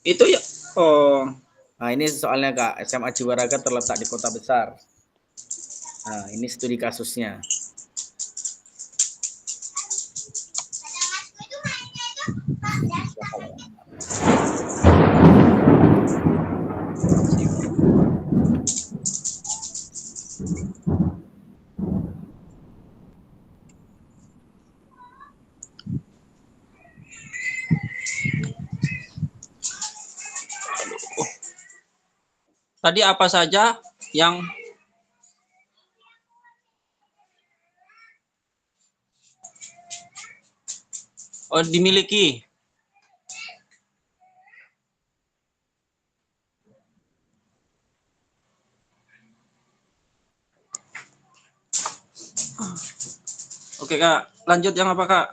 Itu ya. Oh. Nah, ini soalnya Kak, SMA Jiwaraga terletak di kota besar. Nah, ini studi kasusnya. Tadi apa saja yang dimiliki? Oke Kak, lanjut yang apa Kak?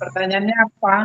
Pertanyaannya apa?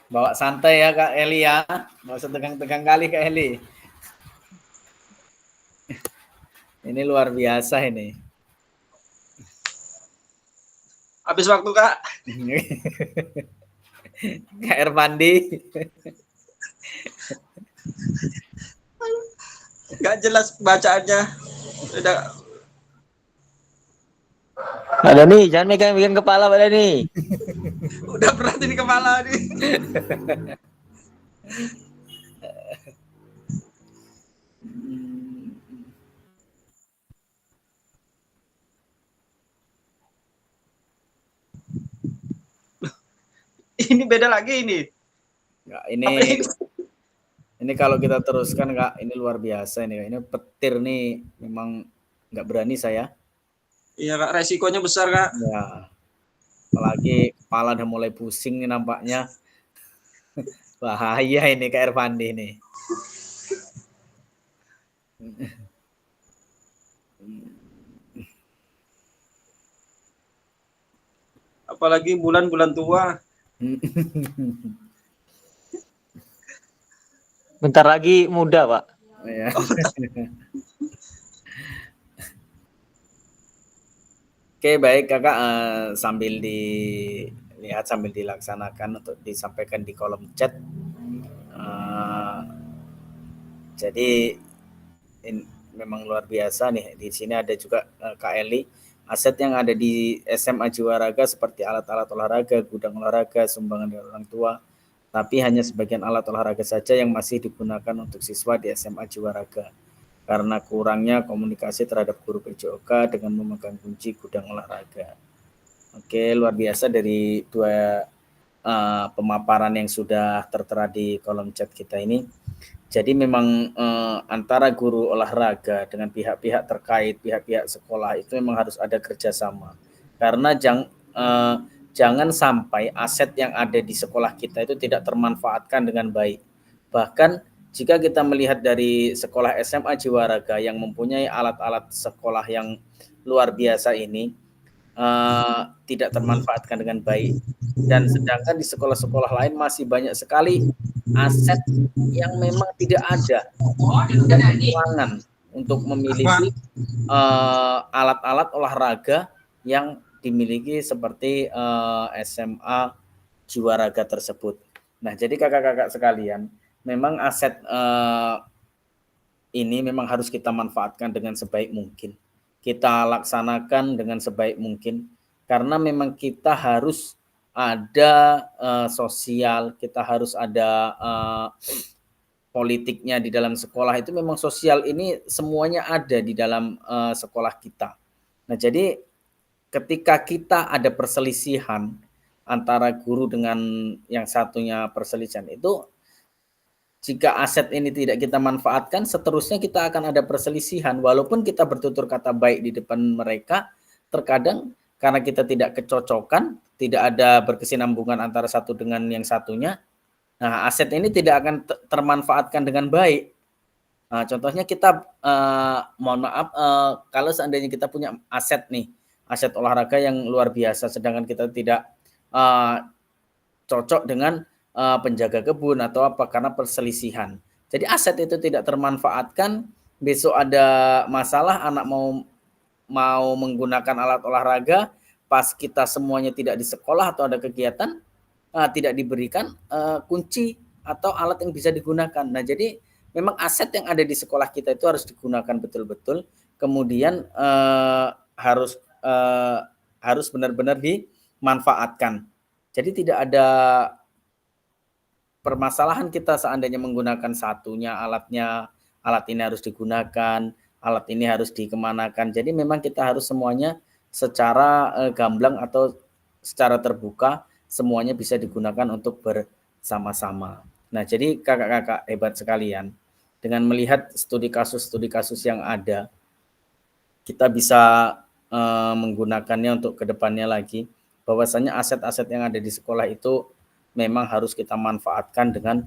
Bawa santai ya Kak Eli ya. Nggak usah tegang-tegang kali Kak Eli. Ini luar biasa ini. Habis waktu Kak. Kak Ervandi. Nggak jelas bacaannya. Udah. Pak Dani, jangan megang kepala Pak Dani. Udah berat ini kepala nih. Ini beda lagi ini. Nggak, ini kalau kita teruskan Kak, ini luar biasa ini. Ini petir nih, memang nggak berani saya. Iya Kak, resikonya besar Kak. Ya, apalagi kepala udah mulai pusing nih nampaknya. Bahaya ini Kak Ervandi nih. Apalagi bulan-bulan tua. Bentar lagi muda Pak. Ya. Oke baik Kakak, sambil dilihat, sambil dilaksanakan untuk disampaikan di kolom chat. Jadi memang luar biasa nih. Di sini ada juga Kak Eli. Aset yang ada di SMA Jiwaraga seperti alat-alat olahraga, gudang olahraga, sumbangan dari orang tua, tapi hanya sebagian alat olahraga saja yang masih digunakan untuk siswa di SMA Jiwaraga karena kurangnya komunikasi terhadap guru PJOK dengan memegang kunci gudang olahraga. Oke, luar biasa dari dua pemaparan yang sudah tertera di kolom chat kita ini. Jadi memang antara guru olahraga dengan pihak-pihak terkait, pihak-pihak sekolah itu memang harus ada kerjasama. Karena jangan sampai aset yang ada di sekolah kita itu tidak termanfaatkan dengan baik. Bahkan jika kita melihat dari sekolah SMA Jiwaraga yang mempunyai alat-alat sekolah yang luar biasa ini, tidak termanfaatkan dengan baik. Dan sedangkan di sekolah-sekolah lain masih banyak sekali aset yang memang tidak ada dan kekurangan untuk memiliki alat-alat olahraga yang dimiliki seperti SMA Jiwaraga tersebut. Nah, jadi kakak-kakak sekalian, memang aset ini memang harus kita manfaatkan dengan sebaik mungkin. Kita laksanakan dengan sebaik mungkin karena memang kita harus ada sosial, kita harus ada politiknya di dalam sekolah. Itu memang sosial ini semuanya ada di dalam sekolah kita. Nah, jadi ketika kita ada perselisihan antara guru dengan yang satunya perselisihan itu, jika aset ini tidak kita manfaatkan, seterusnya kita akan ada perselisihan. Walaupun kita bertutur kata baik di depan mereka, terkadang karena kita tidak kecocokan, tidak ada berkesinambungan antara satu dengan yang satunya, nah aset ini tidak akan termanfaatkan dengan baik. Nah, contohnya kita, mohon maaf, kalau seandainya kita punya aset nih, aset olahraga yang luar biasa, sedangkan kita tidak cocok dengan penjaga kebun atau apa karena perselisihan. Jadi aset itu tidak termanfaatkan, besok ada masalah, anak mau menggunakan alat olahraga, pas kita semuanya tidak di sekolah atau ada kegiatan, tidak diberikan kunci atau alat yang bisa digunakan. Nah, jadi memang aset yang ada di sekolah kita itu harus digunakan betul-betul, kemudian harus benar-benar dimanfaatkan. Jadi tidak ada permasalahan kita seandainya menggunakan satunya alatnya, alat ini harus digunakan, alat ini harus dikemanakan. Jadi memang kita harus semuanya secara gamblang atau secara terbuka, semuanya bisa digunakan untuk bersama-sama. Nah, jadi kakak-kakak hebat sekalian, dengan melihat studi kasus yang ada, kita bisa menggunakannya untuk kedepannya lagi, bahwasanya aset-aset yang ada di sekolah itu memang harus kita manfaatkan dengan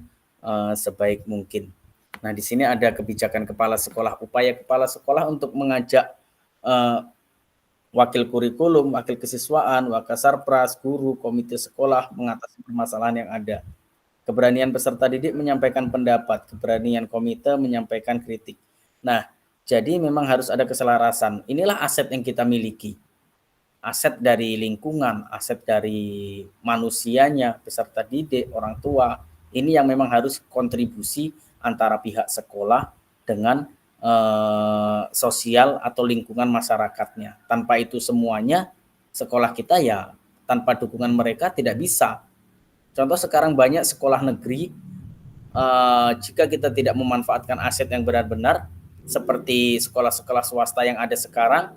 sebaik mungkin. Nah, di sini ada kebijakan kepala sekolah, upaya kepala sekolah untuk mengajak wakil kurikulum, wakil kesiswaan, wakasarpras, guru, komite sekolah mengatasi permasalahan yang ada. Keberanian peserta didik menyampaikan pendapat, keberanian komite menyampaikan kritik. Nah, jadi memang harus ada keselarasan. Inilah aset yang kita miliki. Aset dari lingkungan, aset dari manusianya, peserta didik, orang tua. Ini yang memang harus kontribusi antara pihak sekolah dengan sosial atau lingkungan masyarakatnya. Tanpa itu semuanya, sekolah kita ya tanpa dukungan mereka tidak bisa. Contoh sekarang banyak sekolah negeri, jika kita tidak memanfaatkan aset yang benar-benar, seperti sekolah-sekolah swasta yang ada sekarang,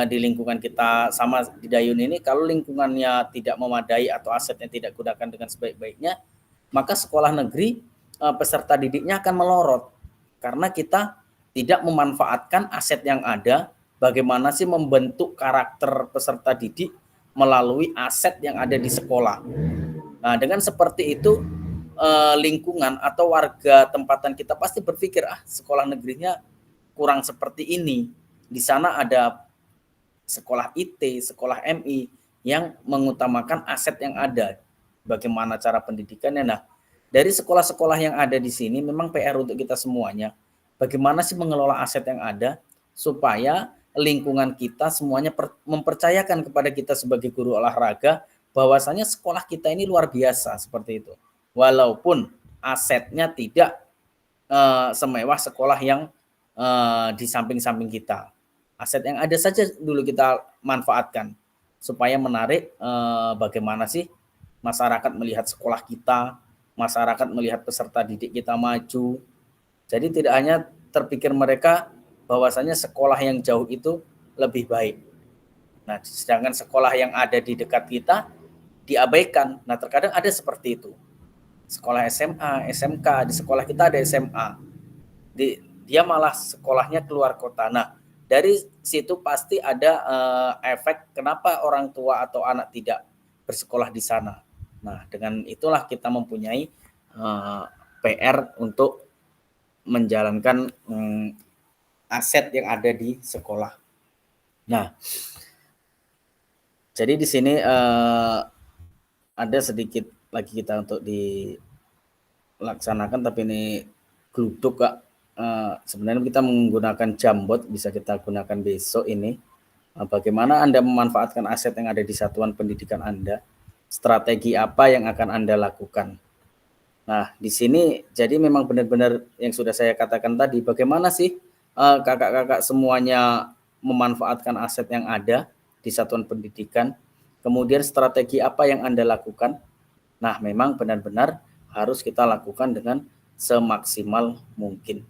di lingkungan kita sama di Dayun ini, kalau lingkungannya tidak memadai atau asetnya tidak gunakan dengan sebaik-baiknya, maka sekolah negeri peserta didiknya akan melorot. Karena kita tidak memanfaatkan aset yang ada, bagaimana sih membentuk karakter peserta didik melalui aset yang ada di sekolah. Nah, dengan seperti itu, lingkungan atau warga tempatan kita pasti berpikir, sekolah negerinya kurang seperti ini. Di sana ada sekolah IT, sekolah MI yang mengutamakan aset yang ada. Bagaimana cara pendidikannya? Nah, dari sekolah-sekolah yang ada di sini memang PR untuk kita semuanya. Bagaimana sih mengelola aset yang ada supaya lingkungan kita semuanya mempercayakan kepada kita sebagai guru olahraga bahwasanya sekolah kita ini luar biasa seperti itu. Walaupun asetnya tidak semewah sekolah yang di samping-samping kita. Aset yang ada saja dulu kita manfaatkan supaya menarik bagaimana sih masyarakat melihat sekolah kita, masyarakat melihat peserta didik kita maju. Jadi tidak hanya terpikir mereka bahwasanya sekolah yang jauh itu lebih baik. Nah, sedangkan sekolah yang ada di dekat kita diabaikan. Nah, terkadang ada seperti itu. Sekolah SMA, SMK, di sekolah kita ada SMA. Dia malah sekolahnya keluar kota. Nah, dari situ pasti ada efek kenapa orang tua atau anak tidak bersekolah di sana. Nah, dengan itulah kita mempunyai PR untuk menjalankan aset yang ada di sekolah. Nah, jadi di sini ada sedikit lagi kita untuk dilaksanakan, tapi ini gluduk Kak. Sebenarnya kita menggunakan Jambot, bisa kita gunakan besok ini. Bagaimana Anda memanfaatkan aset yang ada di satuan pendidikan Anda? Strategi apa yang akan Anda lakukan? Nah, di sini jadi memang benar-benar yang sudah saya katakan tadi, bagaimana sih kakak-kakak semuanya memanfaatkan aset yang ada di satuan pendidikan. Kemudian strategi apa yang Anda lakukan? Nah, memang benar-benar harus kita lakukan dengan semaksimal mungkin.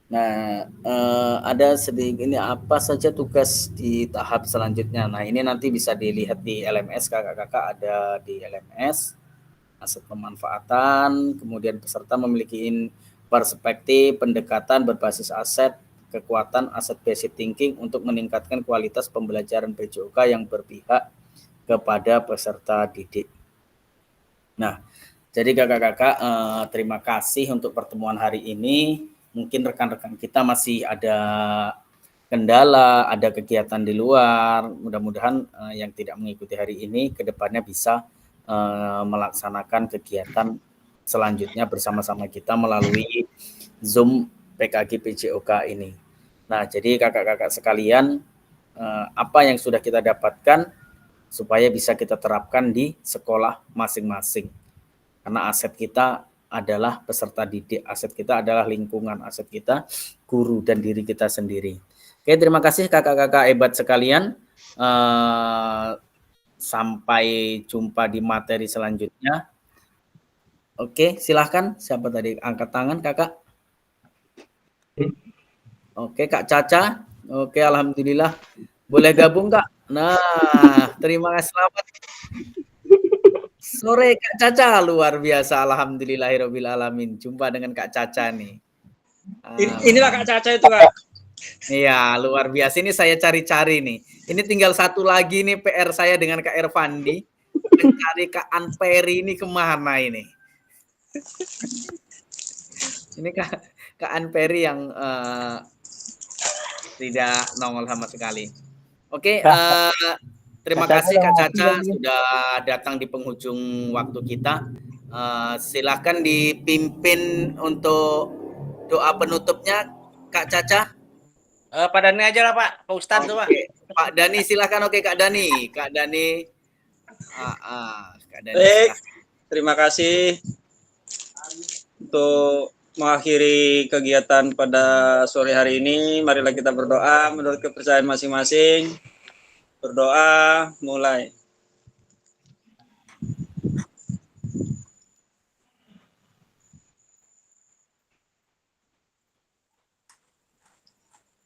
Nah, ada sedikit ini apa saja tugas di tahap selanjutnya. Nah, ini nanti bisa dilihat di LMS, kakak-kakak ada di LMS, aset pemanfaatan, kemudian peserta memiliki perspektif, pendekatan berbasis aset, kekuatan aset basic thinking untuk meningkatkan kualitas pembelajaran PJOK yang berpihak kepada peserta didik. Nah, jadi kakak-kakak terima kasih untuk pertemuan hari ini. Mungkin rekan-rekan kita masih ada kendala, ada kegiatan di luar. Mudah-mudahan yang tidak mengikuti hari ini ke depannya bisa melaksanakan kegiatan selanjutnya bersama-sama kita melalui Zoom PKG PJOK ini. Nah, jadi kakak-kakak sekalian, apa yang sudah kita dapatkan supaya bisa kita terapkan di sekolah masing-masing. Karena aset kita adalah peserta didik, aset kita adalah lingkungan, aset kita guru dan diri kita sendiri. Oke, terima kasih kakak-kakak hebat sekalian. Sampai jumpa di materi selanjutnya. Oke, silahkan. Siapa tadi angkat tangan, kakak? Oke, Kak Caca. Oke, alhamdulillah. Boleh gabung, Kak? Nah, terima kasih. Selamat sore, Kak Caca. Luar biasa, alhamdulillahirabbil alamin. Jumpa dengan Kak Caca nih. Inilah Kak Caca itu, Kak. Iya, luar biasa. Ini saya cari-cari nih. Ini tinggal satu lagi nih PR saya dengan Kak Ervandi. Mencari Kak Anperi ini kemana ini? Ini Kak Anperi yang tidak nongol sama sekali. Oke, terima kasih Kak Caca sudah datang di penghujung waktu kita. Silahkan dipimpin untuk doa penutupnya Kak Caca. Pak Dani aja lah Pak, Pak Ustadz tuh Pak. Pak Dani silakan. Oke Kak Dani. Kak Dani. Kak Dani. Baik, terima kasih untuk mengakhiri kegiatan pada sore hari ini. Marilah kita berdoa menurut kepercayaan masing-masing. Berdoa, mulai.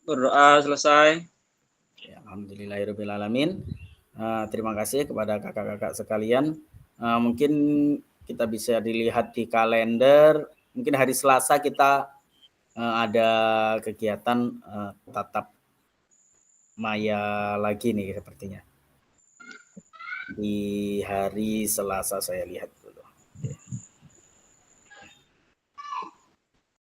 Berdoa selesai. Ya, alhamdulillahirabbil alamin. Terima kasih kepada kakak-kakak sekalian. Mungkin kita bisa dilihat di kalender. Mungkin hari Selasa kita ada kegiatan tatap maya lagi nih sepertinya. Di hari Selasa saya lihat.